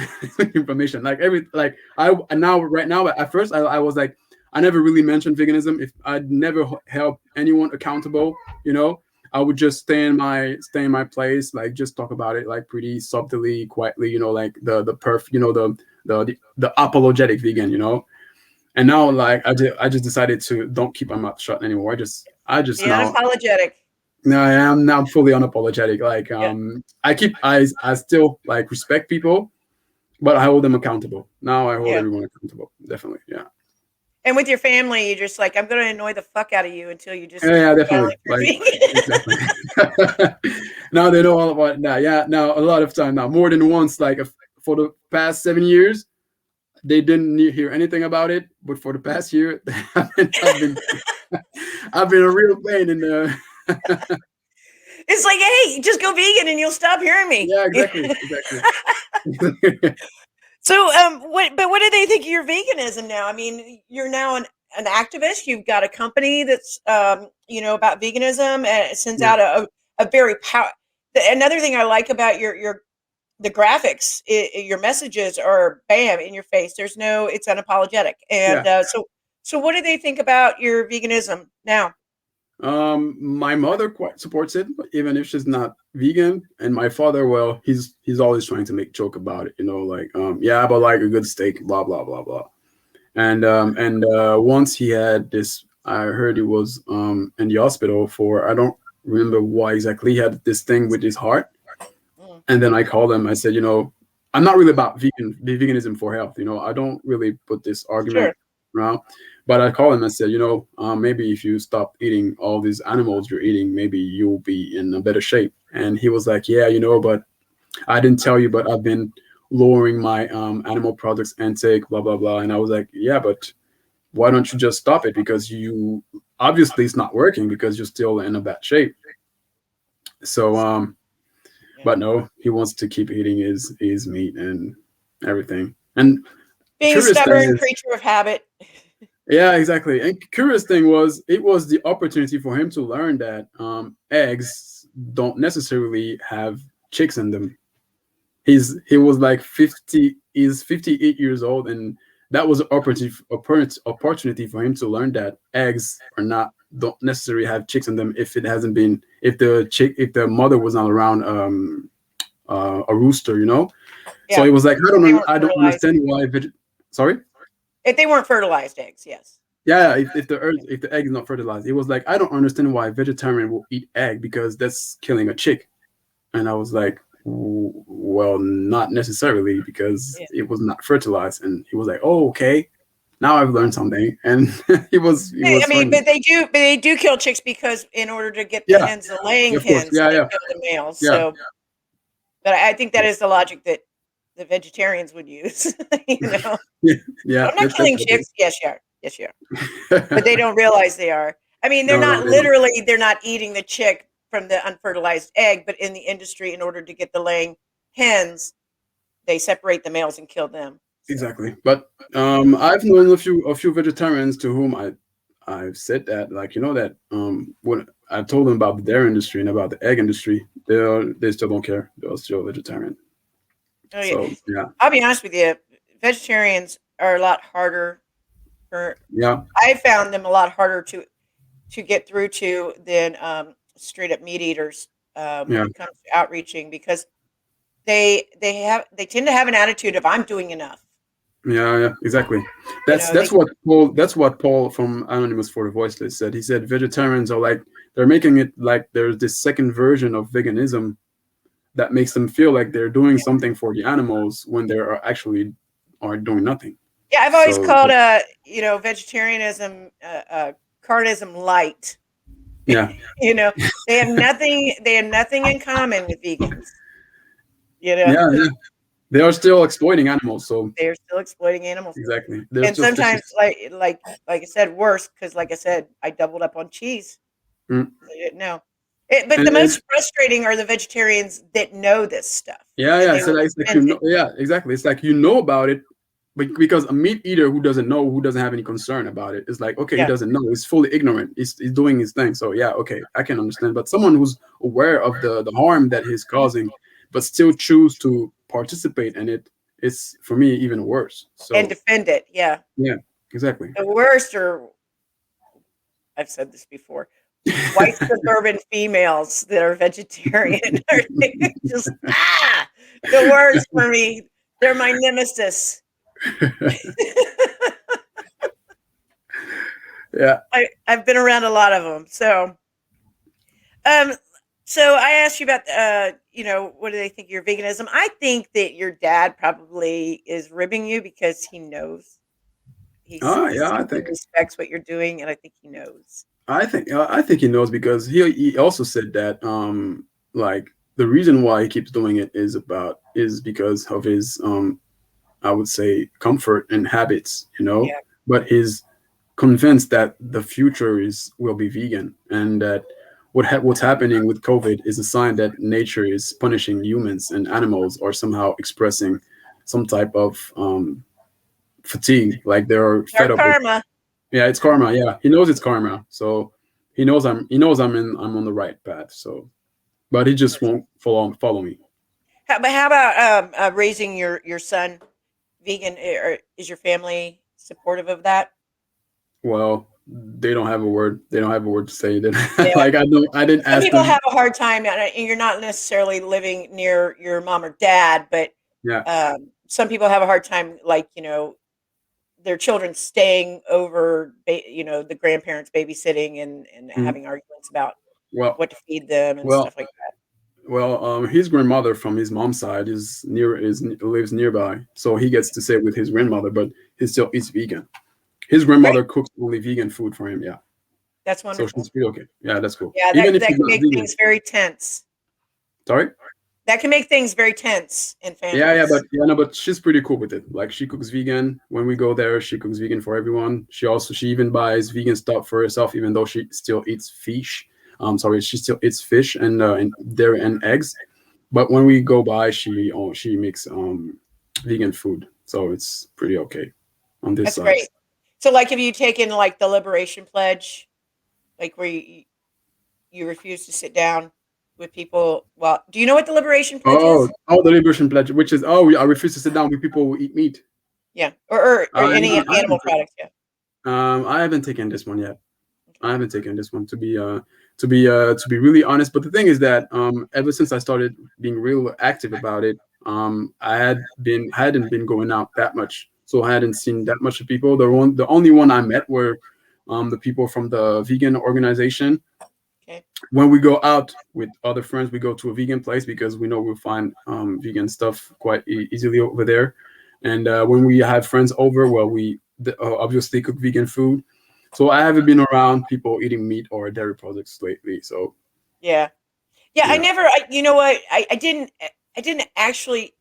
Speaker 2: information, like every, like I now right now, at first I was like, I never really mentioned veganism. If I'd never help anyone accountable, you know, I would just stay in my place, like just talk about it like pretty subtly, quietly, like the the apologetic vegan, and now like I just decided to don't keep my mouth shut anymore. I just
Speaker 1: Be
Speaker 2: now,
Speaker 1: unapologetic.
Speaker 2: no, I am now fully unapologetic. Like,
Speaker 1: Yeah.
Speaker 2: I still like respect people, but I hold them accountable. Now I hold
Speaker 1: Yeah.
Speaker 2: everyone accountable. Definitely, yeah.
Speaker 1: And with your family, you're just like, I'm gonna annoy the fuck out of you until you just
Speaker 2: Yeah,
Speaker 1: finally
Speaker 2: definitely.
Speaker 1: prove
Speaker 2: Like,
Speaker 1: vegan.
Speaker 2: exactly. Now they know all about that. Yeah. Now a lot of time now, more than once. Like, for the past 7 years, they didn't hear anything about it, but for the past year, I've been a real pain in the.
Speaker 1: It's like, hey, just go vegan and you'll stop hearing me.
Speaker 2: Yeah, exactly.
Speaker 1: So, what do they think of your veganism now? I mean, you're now an activist. You've got a company that's, about veganism, and it sends
Speaker 2: Yeah,
Speaker 1: out a very power. Another thing I like about the graphics, your messages are bam in your face. It's unapologetic. And
Speaker 2: yeah.
Speaker 1: so what do they think about your veganism now?
Speaker 2: My mother quite supports it, even if she's not vegan. And my father, well, he's always trying to make joke about it, like, yeah, but like a good steak, blah blah blah blah. And once he had this, I heard he was in the hospital for, I don't remember why exactly. He had this thing with his heart,
Speaker 1: Mm,
Speaker 2: and then I called him. I said, I'm not really about veganism for health. I don't really put this
Speaker 1: sure.
Speaker 2: argument around. But I called him and said, maybe if you stop eating all these animals you're eating, maybe you'll be in a better shape. And he was like, yeah, but I didn't tell you, but I've been lowering my animal products intake, blah blah blah. And I was like, yeah, but why don't you just stop it? Because you obviously it's not working because you're still in a bad shape. So
Speaker 1: Yeah.
Speaker 2: but no, he wants to keep eating his meat and everything. And
Speaker 1: Being a
Speaker 2: curious thing
Speaker 1: stubborn
Speaker 2: is,
Speaker 1: creature of habit.
Speaker 2: yeah, exactly. And curious thing was, it was the opportunity for him to learn that eggs don't necessarily have chicks in them. He was like 50. He's 58 years old, and that was an opportunity for him to learn that eggs are not don't necessarily have chicks in them if it hasn't been if the mother was not around a rooster. So
Speaker 1: Yeah.
Speaker 2: it was like,
Speaker 1: If they weren't
Speaker 2: I don't
Speaker 1: fertilized.
Speaker 2: understand why. Sorry.
Speaker 1: If they weren't fertilized eggs, yes.
Speaker 2: Yeah, if the egg is not fertilized, it was like, I don't understand why a vegetarian will eat egg because that's killing a chick. And I was like, well, not necessarily because
Speaker 1: Yeah.
Speaker 2: it was not fertilized. And he was like, oh, okay, now I've learned something. And he
Speaker 1: I
Speaker 2: was
Speaker 1: mean,
Speaker 2: funny.
Speaker 1: but they do kill chicks because in order to get the
Speaker 2: Yeah,
Speaker 1: hens, the laying
Speaker 2: of course.
Speaker 1: hens,
Speaker 2: Yeah,
Speaker 1: they
Speaker 2: yeah,
Speaker 1: kill the males.
Speaker 2: yeah,
Speaker 1: So, but I think that is the logic that the vegetarians would use.
Speaker 2: yeah, yeah.
Speaker 1: I'm not killing
Speaker 2: Definitely.
Speaker 1: chicks. Yes, you are. Yes, you are. But they don't realize they are. I mean,
Speaker 2: No, no, they don't.
Speaker 1: they're not eating the chick from the unfertilized egg, but in the industry, in order to get the laying hens, they separate the males and kill them. So,
Speaker 2: Exactly. But I've known a few vegetarians to whom I've said that, like, that when I told them about the dairy industry and about the egg industry, they still don't care. They're still vegetarian.
Speaker 1: oh yeah,
Speaker 2: So yeah,
Speaker 1: I'll be honest with you, vegetarians are a lot harder for.
Speaker 2: yeah,
Speaker 1: I found them a lot harder to get through to than straight up meat eaters when
Speaker 2: yeah,
Speaker 1: it comes to outreaching because they tend to have an attitude of I'm doing enough.
Speaker 2: yeah, exactly.
Speaker 1: You
Speaker 2: That's
Speaker 1: know,
Speaker 2: that's what Paul from Anonymous for the Voiceless said. He said vegetarians are like, they're making it like there's this second version of veganism that makes them feel like they're doing something for the animals when they are doing nothing.
Speaker 1: yeah, I've always
Speaker 2: So
Speaker 1: called vegetarianism carnism light.
Speaker 2: yeah,
Speaker 1: You know, they have nothing in common with vegans. You know,
Speaker 2: yeah, yeah. They are still exploiting animals. So
Speaker 1: They're still exploiting animals.
Speaker 2: exactly, they're
Speaker 1: And
Speaker 2: still
Speaker 1: sometimes,
Speaker 2: fishes.
Speaker 1: like I said, worse because, like I said, I doubled up on cheese.
Speaker 2: Mm.
Speaker 1: I didn't know. But the
Speaker 2: And
Speaker 1: most frustrating are the vegetarians that know this stuff
Speaker 2: yeah,
Speaker 1: and
Speaker 2: yeah.
Speaker 1: they
Speaker 2: So
Speaker 1: will
Speaker 2: like, it's like
Speaker 1: defend it.
Speaker 2: yeah, exactly. It's like you know about it, but because a meat eater who doesn't know, who doesn't have any concern about it, is like, okay, he
Speaker 1: Yeah,
Speaker 2: doesn't know. He's fully ignorant. He's doing his thing. So yeah, okay, I can understand. But someone who's aware of the harm that he's causing, but still choose to participate in it, it's for me even worse.
Speaker 1: and
Speaker 2: So
Speaker 1: defend it. Yeah,
Speaker 2: yeah, exactly.
Speaker 1: the worst are, I've said this before, white suburban females that are vegetarian are just the worst for me. They're my nemesis.
Speaker 2: Yeah.
Speaker 1: I've been around a lot of them. Um, so I asked you about, what do they think of your veganism? I think that your dad probably is ribbing you because he knows he
Speaker 2: Yeah.
Speaker 1: sees and respects what you're doing, and I think he knows.
Speaker 2: I think he knows because he also said that like the reason why he keeps doing it is because of his I would say comfort and habits,
Speaker 1: Yeah,
Speaker 2: but he's convinced that the future is will be vegan, and that what's happening with COVID is a sign that nature is punishing humans, and animals are somehow expressing some type of fatigue, like they're
Speaker 1: our
Speaker 2: fed up with.
Speaker 1: karma.
Speaker 2: Yeah, it's karma. Yeah, he knows it's karma. So he knows I'm on the right path. So, but he just won't follow me.
Speaker 1: How about raising your son vegan? Or is your family supportive of that?
Speaker 2: Well, they don't have a word. They don't have a word to say. Then
Speaker 1: Yeah.
Speaker 2: like I didn't
Speaker 1: Some
Speaker 2: ask
Speaker 1: people
Speaker 2: them.
Speaker 1: have a hard time, and you're not necessarily living near your mom or dad, but
Speaker 2: Yeah.
Speaker 1: some people have a hard time, like, their children staying over, the grandparents babysitting and
Speaker 2: Mhm.
Speaker 1: having arguments about
Speaker 2: Well,
Speaker 1: what to feed them and
Speaker 2: well,
Speaker 1: stuff like that.
Speaker 2: his grandmother from his mom's side is lives nearby, so he gets to stay with his grandmother, but he still eats vegan. His
Speaker 1: Great.
Speaker 2: grandmother cooks only vegan food for him. Yeah,
Speaker 1: That's
Speaker 2: so she's
Speaker 1: wonderful.
Speaker 2: pretty okay. Yeah, that's cool.
Speaker 1: Yeah,
Speaker 2: Even if
Speaker 1: that
Speaker 2: she's
Speaker 1: can
Speaker 2: not
Speaker 1: make
Speaker 2: vegan.
Speaker 1: things very tense.
Speaker 2: Sorry.
Speaker 1: That can make things very tense in
Speaker 2: Yeah,
Speaker 1: families.
Speaker 2: but yeah, no, but she's pretty cool with it. Like she cooks vegan when we go there. She cooks vegan for everyone. She even buys vegan stuff for herself, even though she still eats fish. Sorry, she still eats fish and dairy and eggs. But when we go by, she makes vegan food, so it's pretty okay on this
Speaker 1: That's
Speaker 2: side.
Speaker 1: great. So, like, have you taken like the liberation pledge, like where you refuse to sit down with people? Well, do you know what the liberation pledge
Speaker 2: Oh,
Speaker 1: is?
Speaker 2: the liberation pledge, which is I refuse to sit down with people who eat meat.
Speaker 1: Yeah, or
Speaker 2: I
Speaker 1: any
Speaker 2: I
Speaker 1: animal
Speaker 2: haven't
Speaker 1: products. Yeah.
Speaker 2: I haven't taken this one yet.
Speaker 1: Okay.
Speaker 2: I haven't taken this one to be really honest. But the thing is that ever since I started being real active about it, I hadn't been going out that much, so I hadn't seen that much of people. The only one I met were the people from the vegan organization.
Speaker 1: Okay.
Speaker 2: When we go out with other friends, we go to a vegan place because we know we'll find vegan stuff quite easily over there. And when we have friends over, well, obviously cook vegan food. So I haven't been around people eating meat or dairy products lately. So
Speaker 1: Yeah. Yeah. I
Speaker 2: yeah.
Speaker 1: never. You know what? I didn't. I didn't actually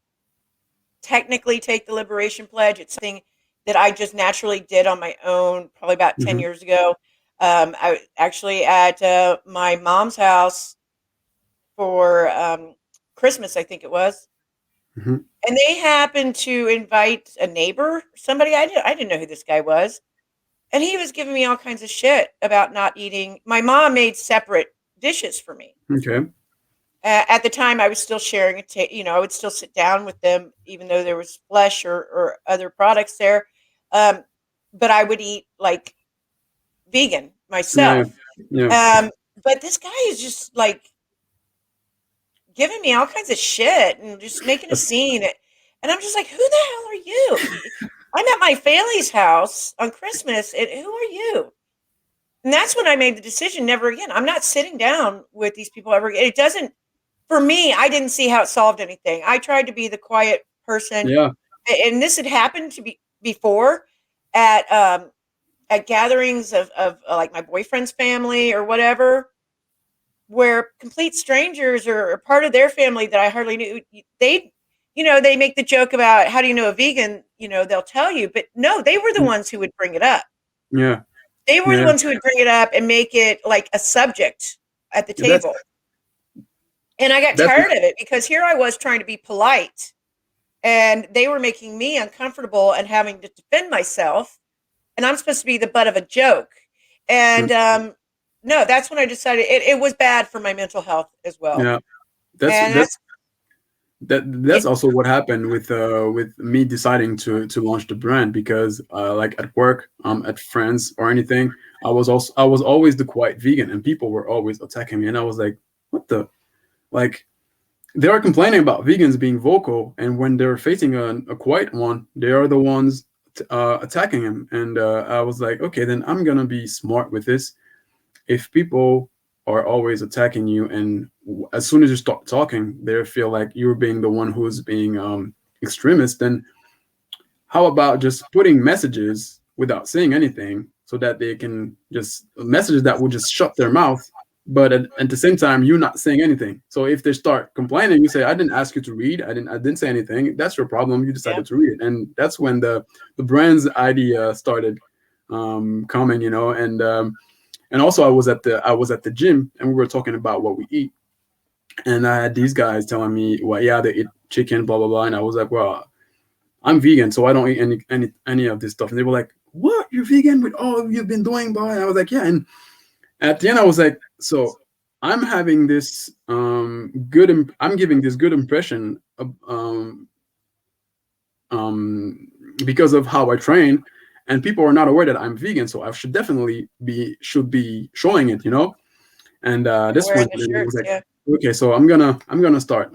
Speaker 1: technically take the liberation pledge. It's something that I just naturally did on my own, probably about 10
Speaker 2: Hmm.
Speaker 1: years ago. I was actually at my mom's house for Christmas, I think it was.
Speaker 2: Hmm.
Speaker 1: And they happened to invite a neighbor, somebody I didn't know who this guy was. And he was giving me all kinds of shit about not eating. My mom made separate dishes for me.
Speaker 2: Okay.
Speaker 1: At the time, I was still sharing I would still sit down with them, even though there was flesh or other products there. Um, but I would eat like vegan
Speaker 2: Yeah.
Speaker 1: myself.
Speaker 2: Yeah.
Speaker 1: Um, but this guy is just like giving me all kinds of shit and just making a
Speaker 2: That's,
Speaker 1: scene. And I'm just like, who the hell are you? I'm at my family's house on Christmas, and who are you? And that's when I made the decision, never again. I'm not sitting down with these people ever again. It doesn't, for me, I didn't see how it solved anything. I tried to be the quiet person,
Speaker 2: yeah.
Speaker 1: and this had happened to be before at gatherings of like my boyfriend's family or whatever, where complete strangers or part of their family that I hardly knew, they, they make the joke about how do you know a vegan? They'll tell you, but no, they were the ones who would bring it up.
Speaker 2: Yeah.
Speaker 1: They were the
Speaker 2: Yeah.
Speaker 1: ones who would bring it up and make it like a subject at the
Speaker 2: That's
Speaker 1: table. And I got
Speaker 2: that's
Speaker 1: tired of it because here I was trying to be polite and they were making me uncomfortable and having to defend myself. And I'm supposed to be the butt of a joke. And no, that's when I decided it was bad for my mental health as well.
Speaker 2: yeah. That's
Speaker 1: And
Speaker 2: that's
Speaker 1: that's
Speaker 2: that's also what happened with me deciding to launch the brand, because like at work, at friends or anything, I was always the quiet vegan, and people were always attacking me, and I was like, what the, like, they are complaining about vegans being vocal, and when they're facing a quiet one, they are the ones attacking him. And I was like, okay, then I'm gonna be smart with this. If people are always attacking you, and as soon as you start talking, they feel like you're being the one who's being extremist, then how about just putting messages without saying anything, so that they can just messages that will just shut their mouth, but at the same time you're not saying anything. So if they start complaining, you say, I didn't ask you to read, I didn't say anything, that's your problem, you
Speaker 1: yeah,
Speaker 2: decided to read it. And that's when the brand's idea started coming, and also I was at the gym, and we were talking about what we eat, and I had these guys telling me, well, yeah, they eat chicken, blah blah blah, and I was like, well, I'm vegan, so I don't eat any of this stuff. And they were like, what, you're vegan with all you've been doing, blah? And I was like, yeah. And at the end I was like, so I'm having this I'm giving this good impression of, because of how I train, and people are not aware that I'm vegan, so I should definitely be showing it, and
Speaker 1: and
Speaker 2: this
Speaker 1: wearing
Speaker 2: one
Speaker 1: the
Speaker 2: it was
Speaker 1: shirts.
Speaker 2: like,
Speaker 1: Yeah,
Speaker 2: okay, so I'm gonna start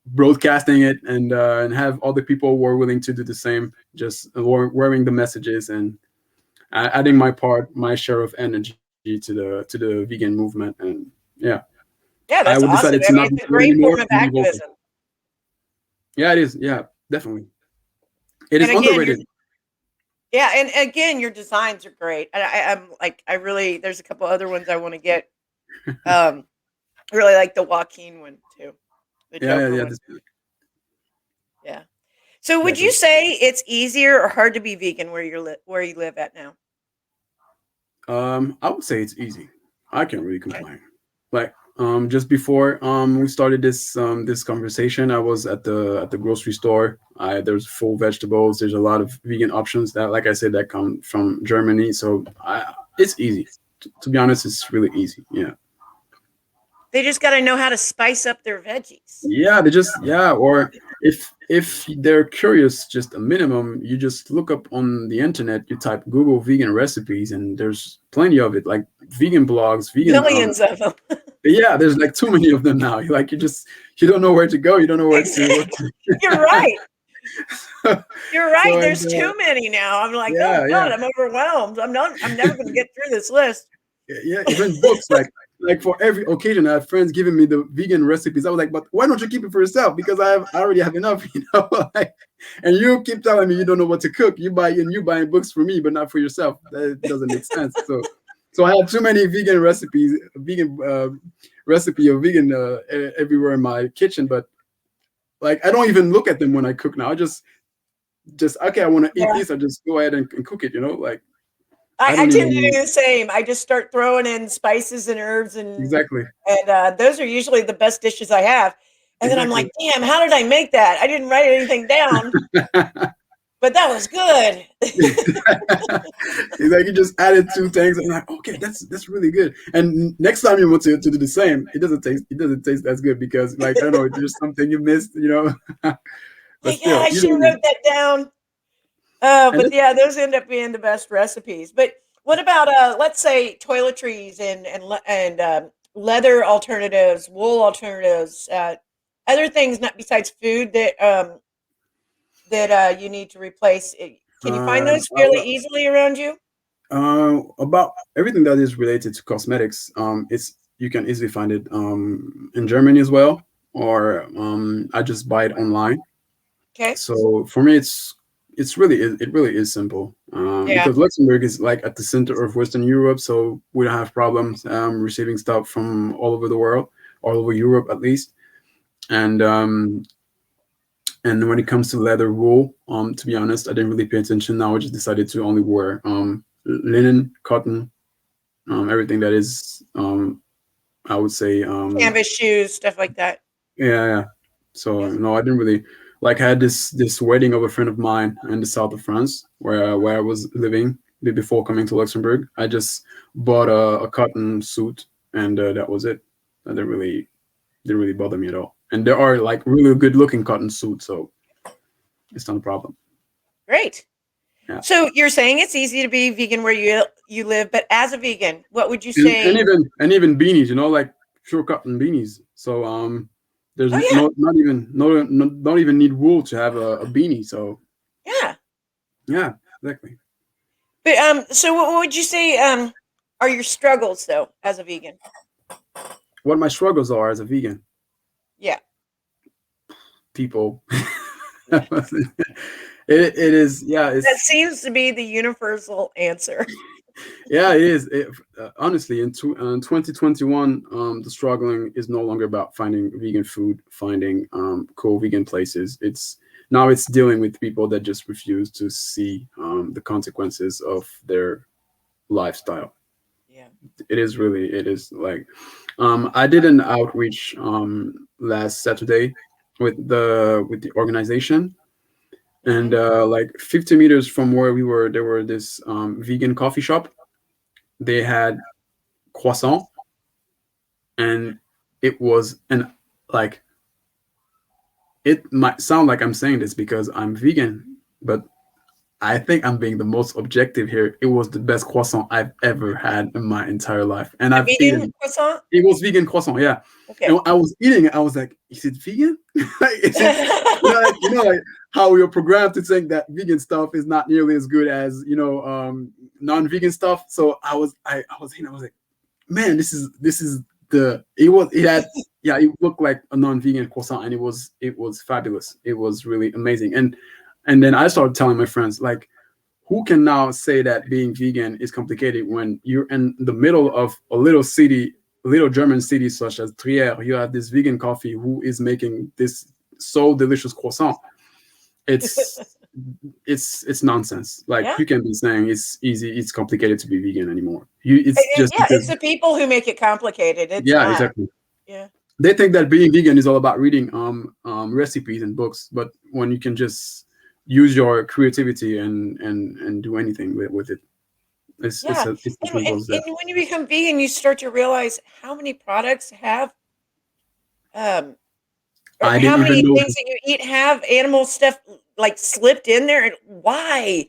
Speaker 2: broadcasting it, and have other people who are willing to do the same, just wearing the messages, and adding my share of energy to the vegan movement. And yeah,
Speaker 1: yeah,
Speaker 2: I
Speaker 1: that's
Speaker 2: would
Speaker 1: awesome.
Speaker 2: decided
Speaker 1: I
Speaker 2: to
Speaker 1: mean,
Speaker 2: not be
Speaker 1: it's a
Speaker 2: scared
Speaker 1: great
Speaker 2: anymore
Speaker 1: form of
Speaker 2: and be vocal.
Speaker 1: activism.
Speaker 2: Yeah, it is. Yeah, definitely. It
Speaker 1: And
Speaker 2: is
Speaker 1: again,
Speaker 2: underrated.
Speaker 1: and again, your designs are great. And I'm like, I really, there's a couple other ones I want to get. Um, I really like the Joaquin one too, the
Speaker 2: Yeah, yeah,
Speaker 1: Joker
Speaker 2: yeah.
Speaker 1: one. Yeah. So,
Speaker 2: Yeah,
Speaker 1: would you say it's easier or hard to be vegan where you live at now?
Speaker 2: I would say it's easy. I can't really
Speaker 1: Okay.
Speaker 2: complain. Like, just before we started this conversation, I was at the grocery store. There's full vegetables. There's a lot of vegan options that, like I said, that come from Germany. So it's easy. To be honest, it's really easy. Yeah.
Speaker 1: They just got to know how to spice up their veggies.
Speaker 2: Yeah, they just, yeah. Or if they're curious, just a minimum, you just look up on the internet, you type Google vegan recipes, and there's plenty of it, like vegan blogs, vegan
Speaker 1: Millions of them.
Speaker 2: yeah, there's like too many of them now. You don't know where to go, you don't know where to what
Speaker 1: Exactly. You're right. You're right.
Speaker 2: so and
Speaker 1: There's too many now. I'm like, oh
Speaker 2: yeah,
Speaker 1: God,
Speaker 2: yeah.
Speaker 1: I'm overwhelmed. I'm never going to get through this list.
Speaker 2: Yeah, even books, like for every occasion, I have friends giving me the vegan recipes. I was like, but why don't you keep it for yourself? Because I already have enough, like, and you keep telling me you don't know what to cook. You buying books for me, but not for yourself. That doesn't make sense. So I have too many vegan recipes, vegan recipe of vegan everywhere in my kitchen. But like, I don't even look at them when I cook now. I just okay, I want to eat
Speaker 1: Yeah.
Speaker 2: this. I just go ahead and cook it. Like, I
Speaker 1: I
Speaker 2: don't
Speaker 1: tend to
Speaker 2: even
Speaker 1: do the same. I just start throwing in spices and herbs
Speaker 2: exactly.
Speaker 1: and those are usually the best dishes I have. And then I'm
Speaker 2: Exactly.
Speaker 1: like, damn, how did I make that? I didn't write anything down, but that was good.
Speaker 2: He's like, you just added two things. I'm like, okay, that's really good. And next time you want to do the same, it doesn't taste as good, because, like, I don't know, there's something you missed. But
Speaker 1: Like, yeah,
Speaker 2: still,
Speaker 1: I should have
Speaker 2: usually,
Speaker 1: wrote that down.
Speaker 2: and
Speaker 1: But
Speaker 2: it,
Speaker 1: yeah, those end up being the best recipes. But what about let's say toiletries and leather alternatives, wool alternatives, other things not besides food that you need to replace? Can you find
Speaker 2: uh,
Speaker 1: those fairly easily around you?
Speaker 2: about everything that is related to cosmetics, it's you can easily find it in Germany as well, or I just buy it online.
Speaker 1: Okay.
Speaker 2: So for me, it really is simple,
Speaker 1: Yeah.
Speaker 2: because Luxembourg is like at the center of Western Europe, so we don't have problems receiving stuff from all over the world, all over Europe at least. And And when it comes to leather wool, to be honest, I didn't really pay attention. Now I just decided to only wear linen, cotton, everything that is, I would say,
Speaker 1: Canvas shoes, stuff like that.
Speaker 2: yeah, yeah. So
Speaker 1: Yeah.
Speaker 2: no, I didn't really like. I had this wedding of a friend of mine in the south of France, where I was living before coming to Luxembourg. I just bought a cotton suit, and that was it. That didn't really bother me at all. And there are like really good looking cotton suits, so it's not a problem.
Speaker 1: Great.
Speaker 2: Yeah.
Speaker 1: So you're saying it's easy to be vegan where you live, but as a vegan, what would you
Speaker 2: And
Speaker 1: say?
Speaker 2: even beanies, like pure cotton beanies. So there's
Speaker 1: Oh yeah,
Speaker 2: not even need wool to have a beanie. So
Speaker 1: yeah.
Speaker 2: yeah, exactly.
Speaker 1: But so what would you say are your struggles though as a vegan?
Speaker 2: What my struggles are as a vegan,
Speaker 1: Yeah,
Speaker 2: people.
Speaker 1: yeah.
Speaker 2: It is, yeah,
Speaker 1: That
Speaker 2: it's,
Speaker 1: seems to be the universal answer.
Speaker 2: yeah, it is. Honestly, in 2021, the struggling is no longer about finding vegan food, finding cool vegan places. It's dealing with people that just refuse to see the consequences of their lifestyle.
Speaker 1: Yeah.
Speaker 2: It is like, I did an outreach last Saturday with the organization,
Speaker 1: Hmm.
Speaker 2: and like 50 meters from where we were, there were this vegan coffee shop. They had croissant, and it was an like it might sound like I'm saying this because I'm vegan, but I think I'm being the most objective here. It was the best croissant I've ever had in my entire life, and
Speaker 1: A
Speaker 2: I've
Speaker 1: vegan
Speaker 2: eaten.
Speaker 1: croissant?
Speaker 2: It was vegan croissant, yeah. And
Speaker 1: Okay.
Speaker 2: when I was eating it, I was like, "Is it vegan? Like, is it?" Like how we are programmed to think that vegan stuff is not nearly as good as non-vegan stuff. So I was eating. I was like, man, this is the it had, yeah, it looked like a non-vegan croissant, and it was fabulous. It was really amazing. And then I started telling my friends, like, who can now say that being vegan is complicated when you're in the middle of a little city, a little German city such as Trier? You have this vegan coffee who is making this so delicious croissant. It's it's it's nonsense. Like,
Speaker 1: Yeah.
Speaker 2: you can be saying it's easy, it's complicated to be vegan anymore. It's just
Speaker 1: Yeah, it's
Speaker 2: because,
Speaker 1: the people who make it complicated. It's
Speaker 2: yeah,
Speaker 1: not.
Speaker 2: exactly.
Speaker 1: Yeah.
Speaker 2: They think that being vegan is all about reading recipes and books, but when you can just use your creativity and do anything with it,
Speaker 1: Yeah.
Speaker 2: it's as
Speaker 1: And,
Speaker 2: simple
Speaker 1: and,
Speaker 2: as that.
Speaker 1: and when you become vegan, you start to realize how many products have um or
Speaker 2: I
Speaker 1: how
Speaker 2: didn't even
Speaker 1: many
Speaker 2: know.
Speaker 1: things that you eat have animal stuff like slipped in there, and why?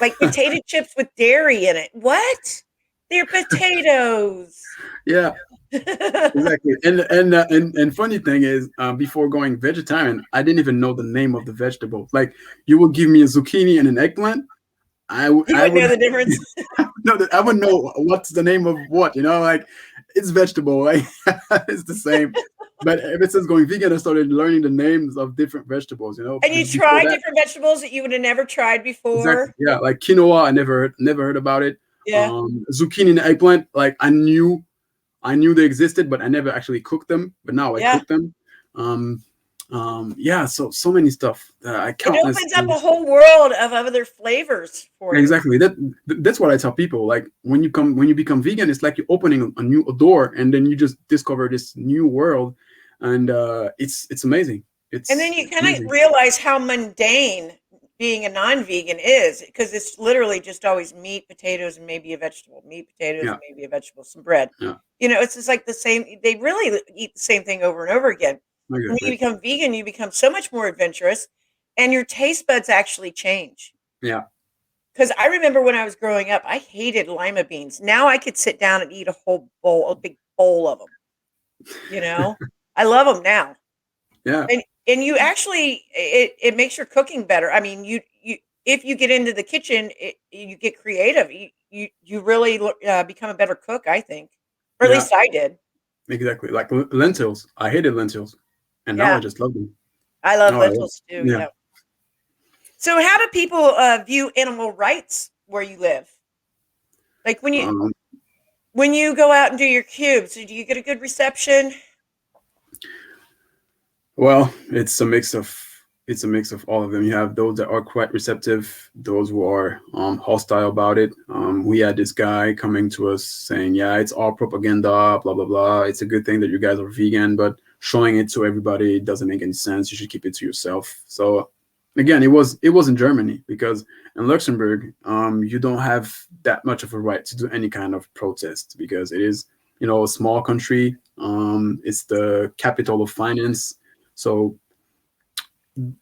Speaker 1: Like potato chips with dairy in it. What? They're potatoes.
Speaker 2: Yeah, exactly. And funny thing is, before going vegetarian, I didn't even know the name of the vegetable. Like, you would give me a zucchini and an eggplant,
Speaker 1: You
Speaker 2: I
Speaker 1: wouldn't
Speaker 2: would
Speaker 1: know the difference.
Speaker 2: know that. I would know what's the name of what, like, it's vegetable, right? It's the same. But ever since going vegan, I started learning the names of different vegetables,
Speaker 1: And you
Speaker 2: before
Speaker 1: try
Speaker 2: that.
Speaker 1: different vegetables that you would have never tried
Speaker 2: Exactly.
Speaker 1: before.
Speaker 2: Yeah, like quinoa, I never heard about it.
Speaker 1: Yeah.
Speaker 2: Zucchini and eggplant, like, I knew they existed, but I never actually cooked them. But now I
Speaker 1: Yeah.
Speaker 2: cook them. Um, yeah, so many stuff. I
Speaker 1: It
Speaker 2: countless
Speaker 1: opens up a
Speaker 2: things.
Speaker 1: whole world of other flavors for you.
Speaker 2: Exactly. That's what I tell people. Like, when you become vegan, it's like you're opening a door, and then you just discover this new world, and it's amazing.
Speaker 1: And then
Speaker 2: It's
Speaker 1: you
Speaker 2: it's
Speaker 1: kind of
Speaker 2: amazing.
Speaker 1: realize how mundane being a non-vegan is because it's literally just always meat, potatoes, and maybe a vegetable. Meat, potatoes,
Speaker 2: Yeah,
Speaker 1: and maybe a vegetable, some bread.
Speaker 2: yeah,
Speaker 1: It's just like the same. They really eat the same thing over and over again. When you
Speaker 2: exactly.
Speaker 1: become vegan, you become so much more adventurous, and your taste buds actually change.
Speaker 2: Yeah,
Speaker 1: Because I remember when I was growing up, I hated lima beans. Now I could sit down and eat a whole bowl, a big bowl of them. You know, I love them now.
Speaker 2: yeah,
Speaker 1: And you actually it makes your cooking better. I mean, you if you get into the kitchen, you get creative. You really become a better cook, I think, or at
Speaker 2: yeah,
Speaker 1: least I did.
Speaker 2: exactly. Like lentils. I hated lentils, and now I
Speaker 1: Yeah,
Speaker 2: just love them.
Speaker 1: I love
Speaker 2: Oh,
Speaker 1: lentils too.
Speaker 2: yeah.
Speaker 1: Yeah. So, how do people view animal rights where you live? Like
Speaker 2: Um,
Speaker 1: when you go out and do your cubes, do you get a good reception?
Speaker 2: well, it's a mix of it's a mix of all of them. You have those that are quite receptive, those who are hostile about it. We had this guy coming to us saying, "Yeah, it's all propaganda, blah blah blah. It's a good thing that you guys are vegan, but showing it to everybody doesn't make any sense. You should keep it to yourself." So again, it was in Germany, because in Luxembourg, you don't have that much of a right to do any kind of protest, because it is, a small country. It's the capital of finance, so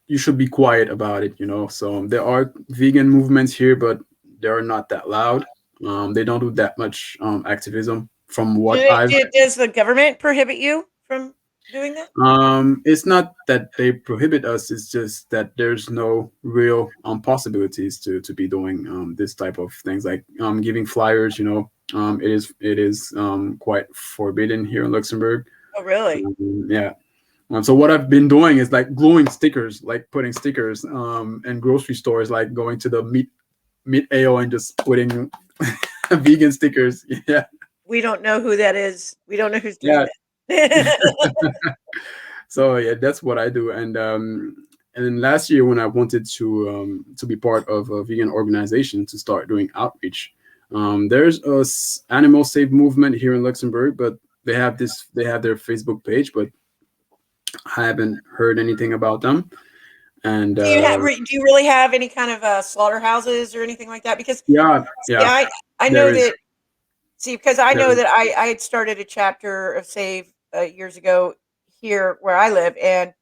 Speaker 2: you should be quiet about it. So there are vegan movements here, but they are not that loud. They don't do that much activism from what I've.
Speaker 1: Does the government prohibit you from doing that?
Speaker 2: It's not that they prohibit us, it's just that there's no real possibilities to be doing this type of things, like giving flyers. It is quite forbidden here in Luxembourg.
Speaker 1: Oh, really?
Speaker 2: Yeah. So what I've been doing is like gluing stickers, like putting stickers in grocery stores, like going to the meat aisle and just putting vegan stickers. Yeah,
Speaker 1: We don't know who that is. We don't know who's doing
Speaker 2: yeah.
Speaker 1: that.
Speaker 2: So yeah, that's what I do. And then last year, when I wanted to be part of a vegan organization to start doing outreach, there's a animal save movement here in Luxembourg, but they have their Facebook page, but I haven't heard anything about them. And
Speaker 1: Do you really have any kind of slaughterhouses or anything like that? Because
Speaker 2: yeah,
Speaker 1: see,
Speaker 2: yeah,
Speaker 1: I
Speaker 2: there
Speaker 1: know
Speaker 2: is.
Speaker 1: that. See, because I
Speaker 2: There
Speaker 1: know
Speaker 2: is.
Speaker 1: that I had started a chapter of Save years ago here where I live, and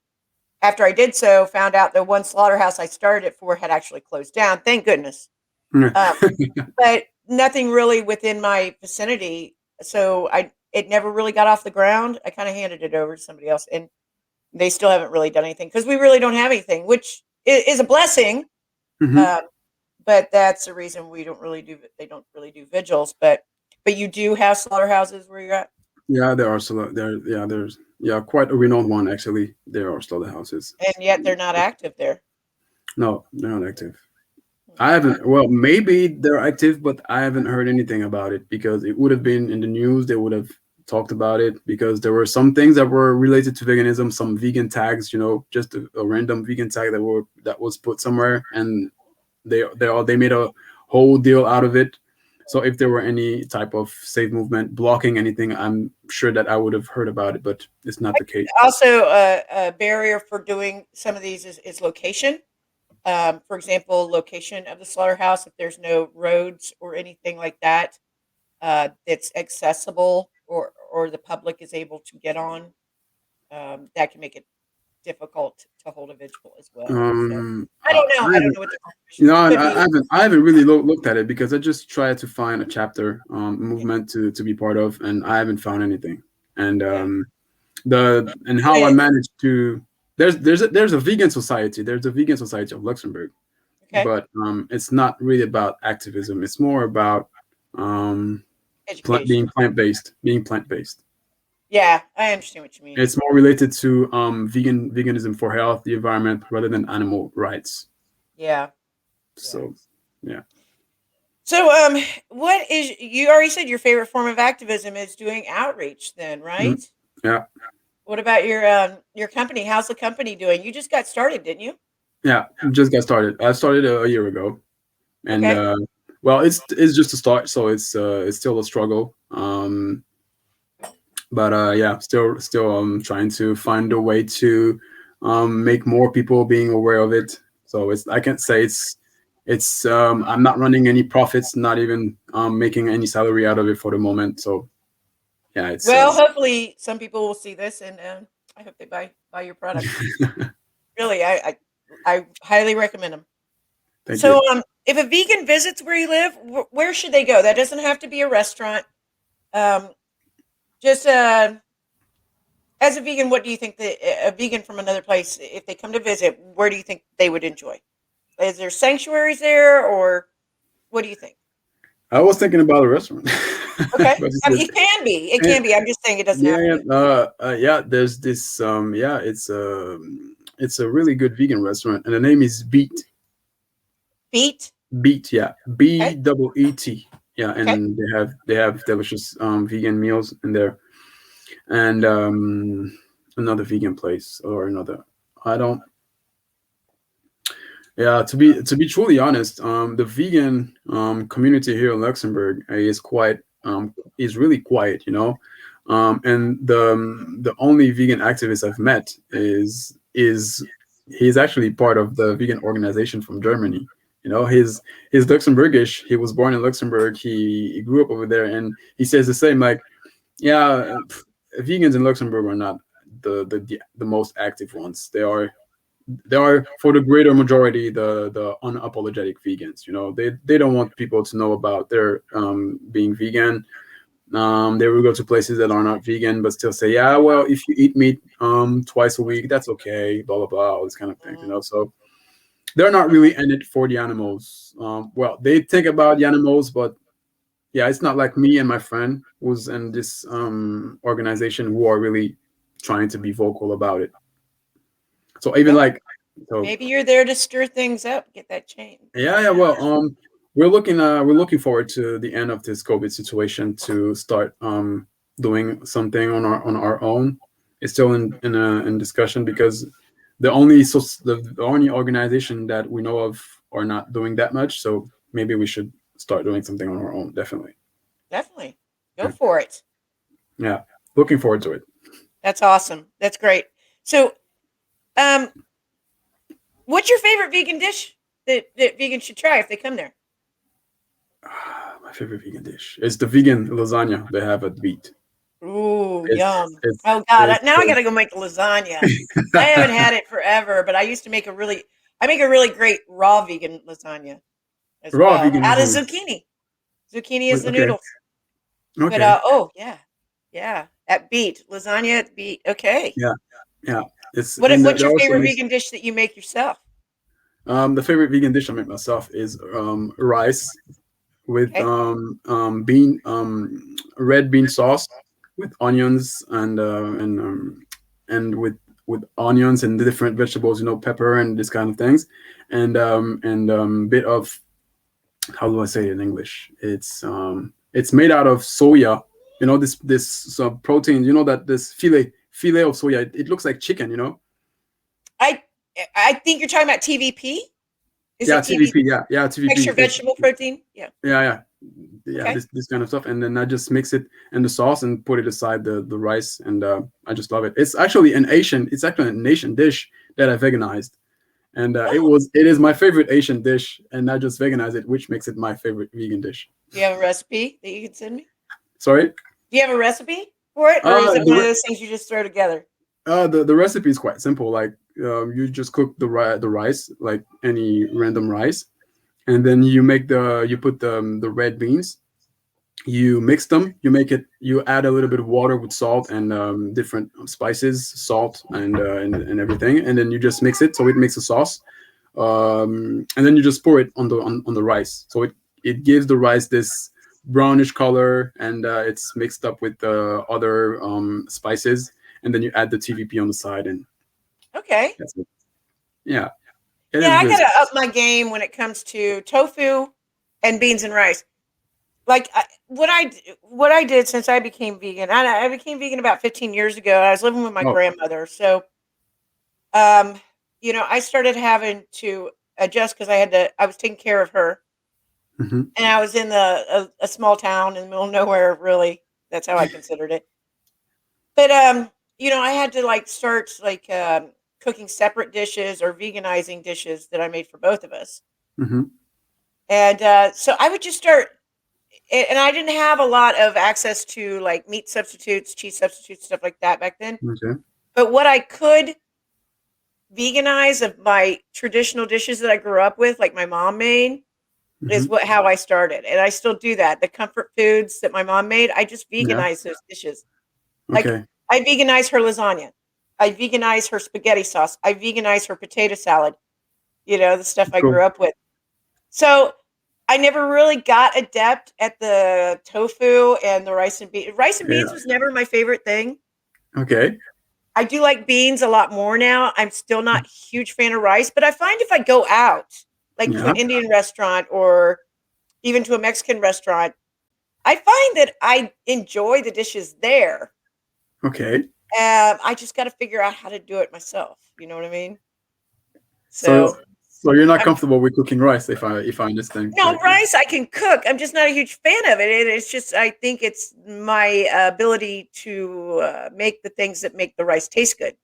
Speaker 1: after I did so, found out that one slaughterhouse I started it for had actually closed down. Thank goodness. Um, but nothing really within my vicinity. So it never really got off the ground. I kind of handed it over to somebody else, and they still haven't really done anything because we really don't have anything, which is a blessing.
Speaker 2: Hmm.
Speaker 1: Um, but that's the reason we don't really do. They don't really do vigils, but you do have slaughterhouses where you're at,
Speaker 2: Yeah, there are there's quite a renowned one actually. There are slaughterhouses.
Speaker 1: and yet they're not active there.
Speaker 2: No, they're not active. I haven't. Well, maybe they're active, but I haven't heard anything about it, because it would have been in the news. They would have talked about it, because there were some things that were related to veganism, some vegan tags, just a random vegan tag that was put somewhere, and they made a whole deal out of it. So if there were any type of save movement blocking anything, I'm sure that I would have heard about it, but it's not the case.
Speaker 1: Also, a barrier for doing some of these is location. For example, location of the slaughterhouse. If there's no roads or anything like that, that's accessible or the public is able to get on, that can make it difficult to hold a vigil as well. So I don't know.
Speaker 2: I
Speaker 1: I don't
Speaker 2: haven't,
Speaker 1: know what the restrictions could be.
Speaker 2: I haven't really looked at it, because I just tried to find a chapter movement to be part of, and I haven't found anything. And
Speaker 1: Yeah.
Speaker 2: how I
Speaker 1: Yeah.
Speaker 2: managed to there's a vegan society. There's a vegan society of Luxembourg,
Speaker 1: Okay.
Speaker 2: but it's not really about activism. It's more about um,
Speaker 1: Education.
Speaker 2: being plant based.
Speaker 1: Yeah, I understand what you mean.
Speaker 2: It's more related to veganism for health, the environment, rather than animal rights.
Speaker 1: Yeah. Yeah.
Speaker 2: So, yeah.
Speaker 1: So, what is you already said your favorite form of activism is doing outreach then,
Speaker 2: Mhm.
Speaker 1: right?
Speaker 2: Yeah,
Speaker 1: What about your company? How's the company doing? You just got started, didn't you?
Speaker 2: yeah. Just got started. I started a year ago, and
Speaker 1: Okay.
Speaker 2: well, it's just a start, so it's still a struggle. But yeah, still trying to find a way to make more people being aware of it. So I can't say it's I'm not running any profits, not even making any salary out of it for the moment. So yeah, it's
Speaker 1: Well, hopefully some people will see this and I hope they buy your products. Really, I highly recommend them.
Speaker 2: thank
Speaker 1: So,
Speaker 2: you.
Speaker 1: if a vegan visits where you live, where should they go? That doesn't have to be a restaurant. Um, just as a vegan, what do you think a vegan from another place, if they come to visit, where do you think they would enjoy? Is there sanctuaries there, or what do you think?
Speaker 2: I was thinking about a restaurant,
Speaker 1: Okay,
Speaker 2: but
Speaker 1: I mean, it can be. It
Speaker 2: eh,
Speaker 1: can be. I'm just saying it doesn't
Speaker 2: yeah,
Speaker 1: have to be.
Speaker 2: yeah. There's this it's a really good vegan restaurant, and the name is
Speaker 1: Beet.
Speaker 2: Beet, yeah,
Speaker 1: Okay.
Speaker 2: BEET, yeah,
Speaker 1: Okay.
Speaker 2: and they have delicious vegan meals in there, and another vegan place or another. I don't. Yeah, to be truly honest, the vegan community here in Luxembourg is really quiet, you know. And the only vegan activist I've met is he's actually part of the vegan organization from Germany. You know, he's Luxembourgish. He was born in Luxembourg. He grew up over there, and he says the same. Like, yeah, vegans in Luxembourg are not the most active ones. They are for the greater majority the unapologetic vegans. You know, they don't want people to know about their being vegan. They will go to places that are not vegan but still say, yeah, well, if you eat meat twice a week, that's okay, blah blah blah, all these kind of things, you
Speaker 1: Mm,
Speaker 2: know. So they're not really in it for the animals. Well, they think about the animals, but yeah, it's not like me and my friend who's in this organization who are really trying to be vocal about it. So even
Speaker 1: well,
Speaker 2: like, so
Speaker 1: maybe you're there to stir things up, get that change.
Speaker 2: yeah, yeah. Well, we're looking forward to the end of this COVID situation to start doing something on our own. It's still in discussion because the only organization that we know of are not doing that much. So maybe we should start doing something on our own. Definitely.
Speaker 1: Definitely. Go
Speaker 2: Yeah.
Speaker 1: for it.
Speaker 2: Yeah. Looking forward to it.
Speaker 1: That's awesome. That's great. So, um, what's your favorite vegan dish that vegans should try if they come there?
Speaker 2: My favorite vegan dish is the vegan lasagna they have at BEET.
Speaker 1: Ooh,
Speaker 2: It's
Speaker 1: yum.
Speaker 2: it's
Speaker 1: Oh God,
Speaker 2: it's
Speaker 1: now I gotta go make lasagna. I haven't had it forever, but I make a really great raw vegan lasagna as
Speaker 2: raw
Speaker 1: well
Speaker 2: vegan
Speaker 1: out of
Speaker 2: lasagna.
Speaker 1: zucchini. Zucchini is the
Speaker 2: Okay.
Speaker 1: noodles. But
Speaker 2: Okay.
Speaker 1: oh yeah, yeah. At Beat lasagna at Beat. Okay.
Speaker 2: Yeah. Yeah. It's and
Speaker 1: What's
Speaker 2: they
Speaker 1: your
Speaker 2: also
Speaker 1: favorite
Speaker 2: makes
Speaker 1: vegan dish that you make yourself?
Speaker 2: the favorite vegan dish I make myself is rice with
Speaker 1: Okay.
Speaker 2: red bean sauce with onions and with onions and different vegetables, you know, pepper and this kind of things, and bit of, how do I say it in English? It's made out of soya. You know, this protein. You know that this filet of soya. It looks like chicken. You know.
Speaker 1: I I think you're talking about TVP. Is
Speaker 2: Yeah,
Speaker 1: it
Speaker 2: TVP.
Speaker 1: TVP?
Speaker 2: Yeah, TVP.
Speaker 1: Extra vegetable protein? Yeah.
Speaker 2: Yeah.
Speaker 1: Okay.
Speaker 2: This kind of stuff, and then I just mix it in the sauce and put it aside the rice, and I just love it. It's actually an Asian dish that I veganized, and
Speaker 1: Oh,
Speaker 2: it is my favorite Asian dish, and I just veganized it, which makes it my favorite vegan dish.
Speaker 1: do you have a recipe that you can send me?
Speaker 2: Sorry.
Speaker 1: Do you have a recipe for it, or is it one of
Speaker 2: The
Speaker 1: those things you just throw together?
Speaker 2: the recipe is quite simple. Like, you just cook the rice, like any random rice, and then you put the red beans. You mix them. You add a little bit of water with salt and different spices, salt and everything, and then you just mix it so it makes a sauce. And then you just pour it on the rice. So it gives the rice this brownish color, and it's mixed up with other spices, and then you add the TVP on the side, and
Speaker 1: Okay.
Speaker 2: that's it. Yeah, it
Speaker 1: Yeah,
Speaker 2: is
Speaker 1: I
Speaker 2: really
Speaker 1: gotta up
Speaker 2: simple.
Speaker 1: my game when it comes to tofu and beans and rice. Like what I did since I became vegan. I became vegan about 15 years ago. I was living with my
Speaker 2: Oh,
Speaker 1: grandmother, so um, I started having to adjust because I was taking care of her,
Speaker 2: hmm,
Speaker 1: and I was in a small town in the middle of nowhere. Really, that's how I considered it. But I had to like start like cooking separate dishes or veganizing dishes that I made for both of us.
Speaker 2: hmm.
Speaker 1: And so I would just start, and I didn't have a lot of access to like meat substitutes, cheese substitutes, stuff like that back then.
Speaker 2: Okay.
Speaker 1: But what I could veganize of my traditional dishes that I grew up with, like my mom made, is
Speaker 2: Hmm.
Speaker 1: how I started, and I still do that. The comfort foods that my mom made, I just
Speaker 2: Yeah.
Speaker 1: veganize those dishes. Like
Speaker 2: Okay.
Speaker 1: I veganize her lasagna, I veganize her spaghetti sauce, I veganize her potato salad. The stuff I
Speaker 2: Cool.
Speaker 1: grew up with. So I never really got adept at the tofu and the rice and beans. Rice and beans
Speaker 2: Yeah.
Speaker 1: was never my favorite thing.
Speaker 2: Okay.
Speaker 1: I do like beans a lot more now. I'm still not a huge fan of rice, but I find if I go out, like to
Speaker 2: Yeah.
Speaker 1: an Indian restaurant or even to a Mexican restaurant, I find that I enjoy the dishes there.
Speaker 2: Okay.
Speaker 1: I just got to figure out how to do it myself. You know what I mean?
Speaker 2: So
Speaker 1: So
Speaker 2: So you're not
Speaker 1: I'm
Speaker 2: comfortable with cooking rice, if I understand
Speaker 1: No,
Speaker 2: correctly.
Speaker 1: rice I can cook. I'm just not a huge fan of it. It's just I think it's my ability to make the things that make the rice taste good,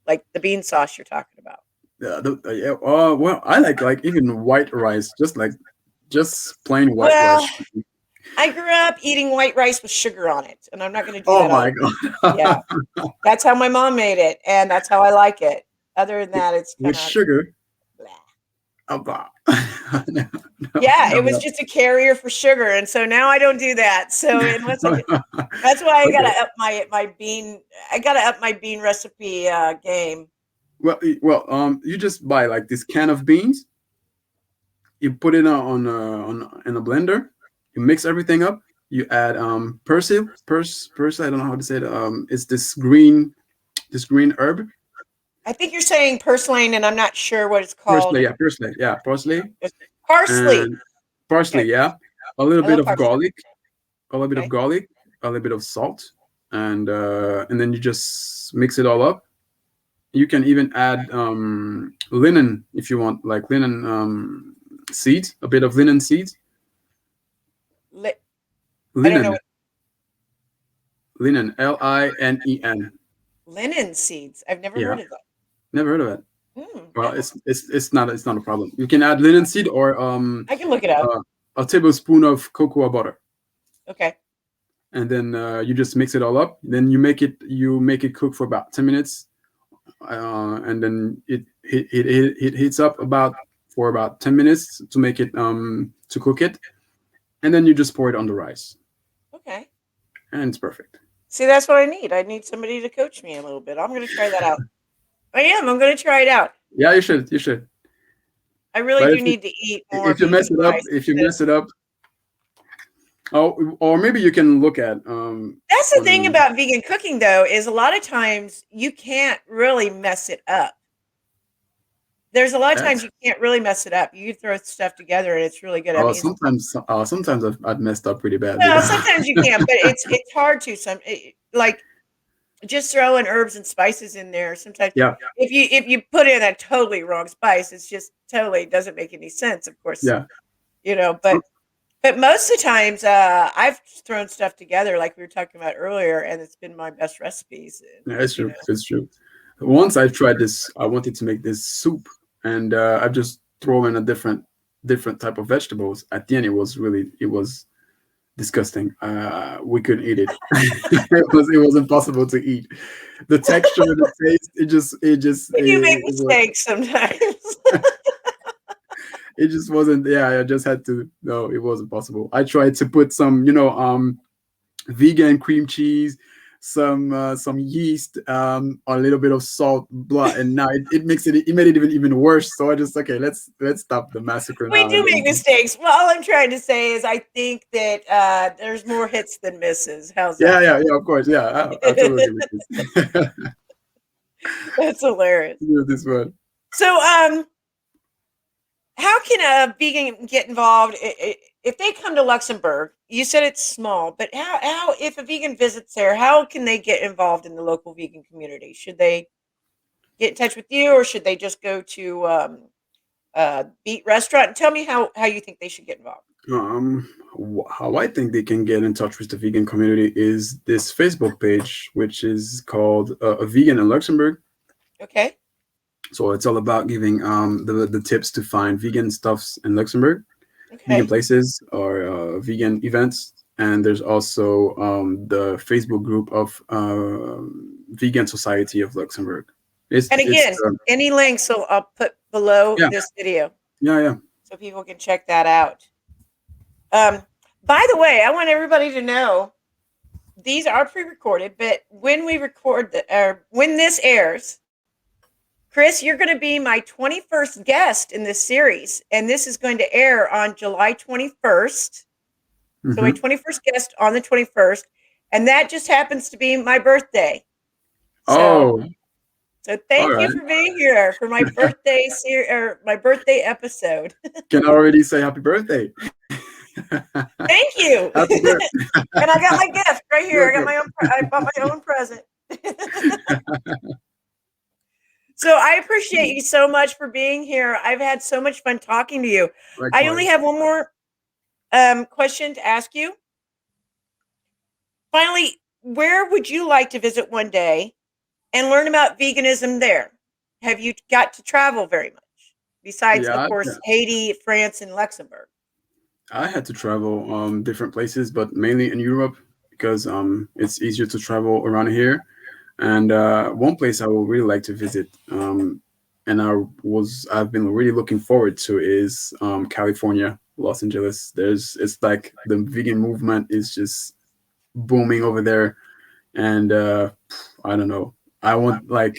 Speaker 1: like the bean sauce you're talking about.
Speaker 2: Yeah, yeah. Well, I like even white rice, just plain white rice.
Speaker 1: Well, I grew up eating white rice with sugar on it, and I'm not going to do
Speaker 2: Oh
Speaker 1: that all
Speaker 2: my
Speaker 1: the time. Yeah,
Speaker 2: god.
Speaker 1: that's how my mom made it, and that's how I like it. Other than that, it's kind
Speaker 2: With
Speaker 1: of
Speaker 2: sugar.
Speaker 1: blah.
Speaker 2: Oh, bah. No, no,
Speaker 1: Yeah, it was
Speaker 2: no.
Speaker 1: just a carrier for sugar, and so now I don't do that. So unless I get, that's why I
Speaker 2: Okay.
Speaker 1: gotta up my bean. I gotta up my bean recipe game.
Speaker 2: You just buy like this can of beans. You put it on in a blender. You mix everything up. You add persil. I don't know how to say it. It's this green herb.
Speaker 1: I think you're saying purslane, and I'm not sure what it's called.
Speaker 2: Parsley,
Speaker 1: It's parsley.
Speaker 2: and parsley.
Speaker 1: Okay,
Speaker 2: Yeah, a little
Speaker 1: I
Speaker 2: bit
Speaker 1: love
Speaker 2: of
Speaker 1: parsley.
Speaker 2: garlic, a little bit of
Speaker 1: Okay,
Speaker 2: garlic, a little bit of salt, and then you just mix it all up. You can even add linen if you want, like linen seeds, a bit of linen seeds.
Speaker 1: Li- I don't know
Speaker 2: Linen,
Speaker 1: what
Speaker 2: linen, linen.
Speaker 1: linen seeds. I've never
Speaker 2: Yeah,
Speaker 1: heard of that.
Speaker 2: never heard of it. Well,
Speaker 1: No,
Speaker 2: it's not a problem. You can add linen seed or
Speaker 1: I can look it up.
Speaker 2: uh, a tablespoon of cocoa butter,
Speaker 1: Okay,
Speaker 2: and then you just mix it all up. Then you make it cook for about 10 minutes, and then it heats up for about 10 minutes to make it to cook it, and then you just pour it on the rice,
Speaker 1: okay.
Speaker 2: and it's perfect.
Speaker 1: See, that's what I need. I need somebody to coach me a little bit. I'm going to try that out. I am. I'm going to try it out.
Speaker 2: Yeah, you should.
Speaker 1: I really
Speaker 2: But
Speaker 1: do need to eat more
Speaker 2: if you
Speaker 1: beans
Speaker 2: mess
Speaker 1: and
Speaker 2: it up,
Speaker 1: rice.
Speaker 2: if you mess it up, oh, or maybe you can look at
Speaker 1: That's the thing
Speaker 2: on
Speaker 1: about vegan cooking, though, is a lot of times you can't really mess it up. There's a lot of
Speaker 2: that.
Speaker 1: times you can't really mess it up. You throw stuff together and it's really good. I
Speaker 2: Oh,
Speaker 1: mean,
Speaker 2: sometimes I've messed up pretty badly.
Speaker 1: well, sometimes you can, but it's hard to like just throwing herbs and spices in there. Sometimes
Speaker 2: Yeah,
Speaker 1: if you put in a totally wrong spice, it's just totally doesn't make any sense. Of course,
Speaker 2: yeah.
Speaker 1: but most of the times I've thrown stuff together like we were talking about earlier, and it's been my best recipes. And,
Speaker 2: Yeah, it's true. It's true. Once I tried this, I wanted to make this soup, and I just throw in a different type of vegetables. At the end, it was disgusting. We couldn't eat it. It was impossible to eat. The texture, the taste,
Speaker 1: we do make mistakes sometimes.
Speaker 2: it just wasn't. Yeah, I just had to. No, it wasn't possible. I tried to put some vegan cream cheese, some yeast, a little bit of salt, blood, and now it made it even worse. So I just, okay, let's stop the massacre
Speaker 1: We
Speaker 2: now.
Speaker 1: do make mistakes. Well, all I'm trying to say is I think that there's more hits than misses. How's
Speaker 2: Yeah,
Speaker 1: that?
Speaker 2: yeah, yeah. Of course, yeah. I totally agree with this.
Speaker 1: That's hilarious.
Speaker 2: With this one.
Speaker 1: So, how can a vegan get involved if they come to Luxembourg? You said it's small, but how if a vegan visits there, how can they get involved in the local vegan community? Should they get in touch with you, or should they just go to BEET Restaurant? And tell me how you think they should get involved.
Speaker 2: How I think they can get in touch with the vegan community is this Facebook page, which is called a vegan in Luxembourg.
Speaker 1: Okay.
Speaker 2: So it's all about giving the tips to find vegan stuffs in Luxembourg, vegan
Speaker 1: Okay.
Speaker 2: places or vegan events. And there's also the Facebook group of Vegan Society of Luxembourg.
Speaker 1: And
Speaker 2: It's
Speaker 1: again, any links I'll put below
Speaker 2: Yeah,
Speaker 1: this video
Speaker 2: yeah.
Speaker 1: so people can check that out. By the way, I want everybody to know these are pre-recorded, but when we record or when this airs, Chris, you're going to be my 21st guest in this series, and this is going to air on July 21st. So my
Speaker 2: Hmm.
Speaker 1: 21st guest on the 21st, and that just happens to be my birthday. So,
Speaker 2: Oh,
Speaker 1: so
Speaker 2: all
Speaker 1: thank you
Speaker 2: right.
Speaker 1: for being here for my birthday or my birthday episode.
Speaker 2: Can I already say happy birthday?
Speaker 1: Thank you.
Speaker 2: Happy birthday.
Speaker 1: And I got my gift right here. I got
Speaker 2: Okay.
Speaker 1: my own. I bought my own present. So I appreciate you so much for being here. I've had so much fun talking to you. I only
Speaker 2: Likewise.
Speaker 1: have one more question to ask you. Finally, where would you like to visit one day and learn about veganism there? Have you got to travel very much? Besides, of
Speaker 2: Yeah,
Speaker 1: course, Haiti, France, and Luxembourg.
Speaker 2: I had to travel different places, but mainly in Europe because it's easier to travel around here. And one place I would really like to visit, and I've been really looking forward to is California, Los Angeles. It's like the vegan movement is just booming over there, and I don't know. I want like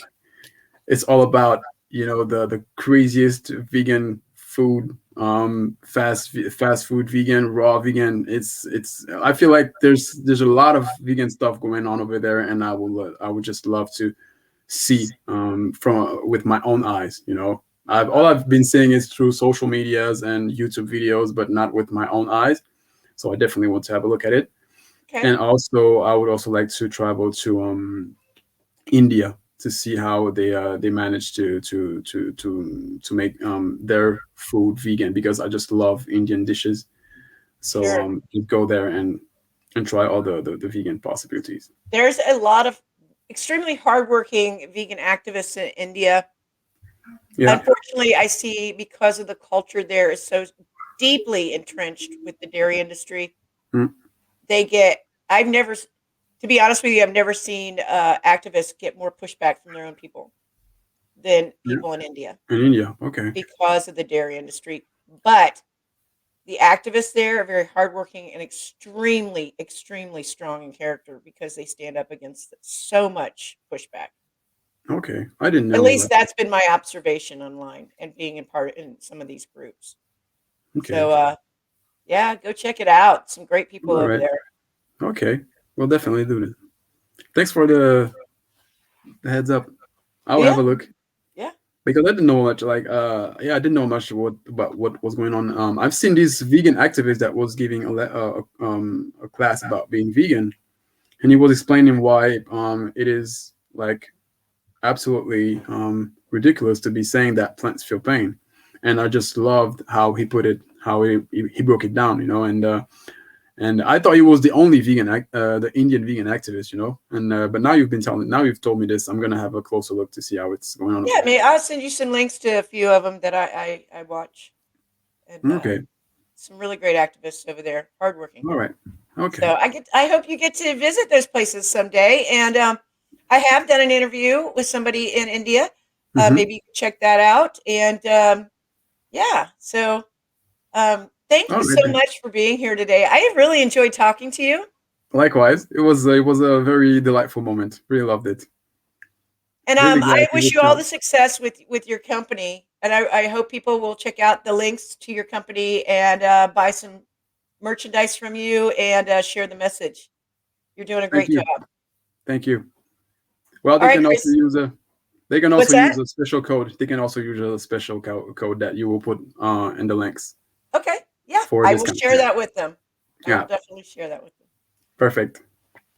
Speaker 2: it's all about the craziest vegan food, fast food vegan, raw vegan. It's I feel like there's a lot of vegan stuff going on over there, and I would just love to see from with my own eyes. All I've been seeing is through social medias and YouTube videos, but not with my own eyes. So I definitely want to have a look at it.
Speaker 1: Okay,
Speaker 2: And also I would also like to travel to India to see how they manage to make their food vegan, because I just love Indian dishes. So
Speaker 1: sure.
Speaker 2: just go there and try all the vegan possibilities.
Speaker 1: There's a lot of extremely hardworking vegan activists in India.
Speaker 2: Yeah.
Speaker 1: Unfortunately, I see because of the culture there is so deeply entrenched with the dairy industry.
Speaker 2: Mm,
Speaker 1: They get, I've never, to be honest with you, I've never seen activists get more pushback from their own people than
Speaker 2: yeah.
Speaker 1: people in India
Speaker 2: In India. Okay.
Speaker 1: because of the dairy industry. But the activists there are very hardworking and extremely, extremely strong in character because they stand up against so much pushback.
Speaker 2: Okay. I didn't
Speaker 1: At
Speaker 2: know
Speaker 1: least
Speaker 2: that.
Speaker 1: that's been my observation online and being in some of these groups.
Speaker 2: Okay.
Speaker 1: So yeah, go check it out. Some great people
Speaker 2: All
Speaker 1: over
Speaker 2: right.
Speaker 1: there.
Speaker 2: Okay. We'll definitely do it. Thanks for the heads up. I'll have
Speaker 1: Yeah,
Speaker 2: a look.
Speaker 1: yeah.
Speaker 2: Because I didn't know much, yeah, I didn't know much about what was going on. I've seen this vegan activist that was giving a class about being vegan, and he was explaining why it is like absolutely ridiculous to be saying that plants feel pain. And I just loved how he put it, how he broke it down, and I thought he was the only the Indian vegan activist, and but now you've told me this, I'm gonna have a closer look to see how it's going on over
Speaker 1: Yeah,
Speaker 2: there.
Speaker 1: maybe I'll send you some links to a few of them that I watch, and
Speaker 2: Okay.
Speaker 1: some really great activists over there, hardworking.
Speaker 2: All right. Okay.
Speaker 1: So I hope you get to visit those places someday. And I have done an interview with somebody in India.
Speaker 2: Mm-hmm.
Speaker 1: Maybe you can check that out. And yeah, so thank
Speaker 2: All
Speaker 1: you
Speaker 2: right
Speaker 1: so
Speaker 2: then.
Speaker 1: much for being here today. I have really enjoyed talking to you.
Speaker 2: Likewise, it was a very delightful moment. Really loved it.
Speaker 1: And
Speaker 2: Really
Speaker 1: I
Speaker 2: glad to
Speaker 1: wish
Speaker 2: get
Speaker 1: you all
Speaker 2: to.
Speaker 1: the success with your company. And I hope people will check out the links to your company and buy some merchandise from you and share the message. You're doing a
Speaker 2: Thank
Speaker 1: great
Speaker 2: you.
Speaker 1: job.
Speaker 2: Thank you. Well,
Speaker 1: All right, Chris.
Speaker 2: they can
Speaker 1: What's
Speaker 2: also
Speaker 1: that?
Speaker 2: use a special code. They can also use a special code that you will put in the links
Speaker 1: Okay. Yeah,
Speaker 2: for
Speaker 1: I will
Speaker 2: discount.
Speaker 1: share
Speaker 2: Yeah.
Speaker 1: that with them. I will
Speaker 2: Yeah.
Speaker 1: definitely share that with them.
Speaker 2: Perfect.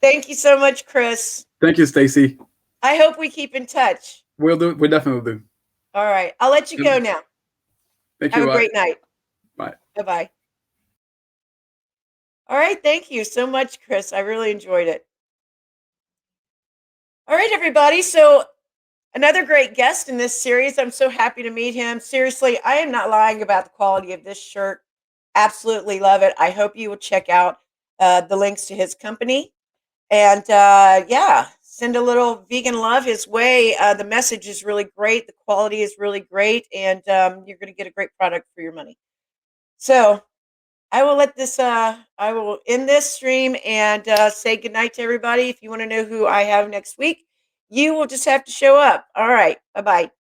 Speaker 1: Thank you so much, Chris.
Speaker 2: Thank you, Stacy.
Speaker 1: I hope we keep in touch.
Speaker 2: We'll do. We definitely do.
Speaker 1: All right. I'll let you
Speaker 2: Yep.
Speaker 1: go now.
Speaker 2: Thank
Speaker 1: Have
Speaker 2: you.
Speaker 1: a
Speaker 2: Bye.
Speaker 1: great night.
Speaker 2: Bye.
Speaker 1: Bye bye. All right. Thank you so much, Chris. I really enjoyed it. All right, everybody. So, another great guest in this series. I'm so happy to meet him. Seriously, I am not lying about the quality of this shirt. Absolutely love it. I hope you will check out the links to his company. And yeah, send a little vegan love his way. The message is really great. The quality is really great. And you're going to get a great product for your money. So I will end this stream and say goodnight to everybody. If you want to know who I have next week, you will just have to show up. All right. Bye bye.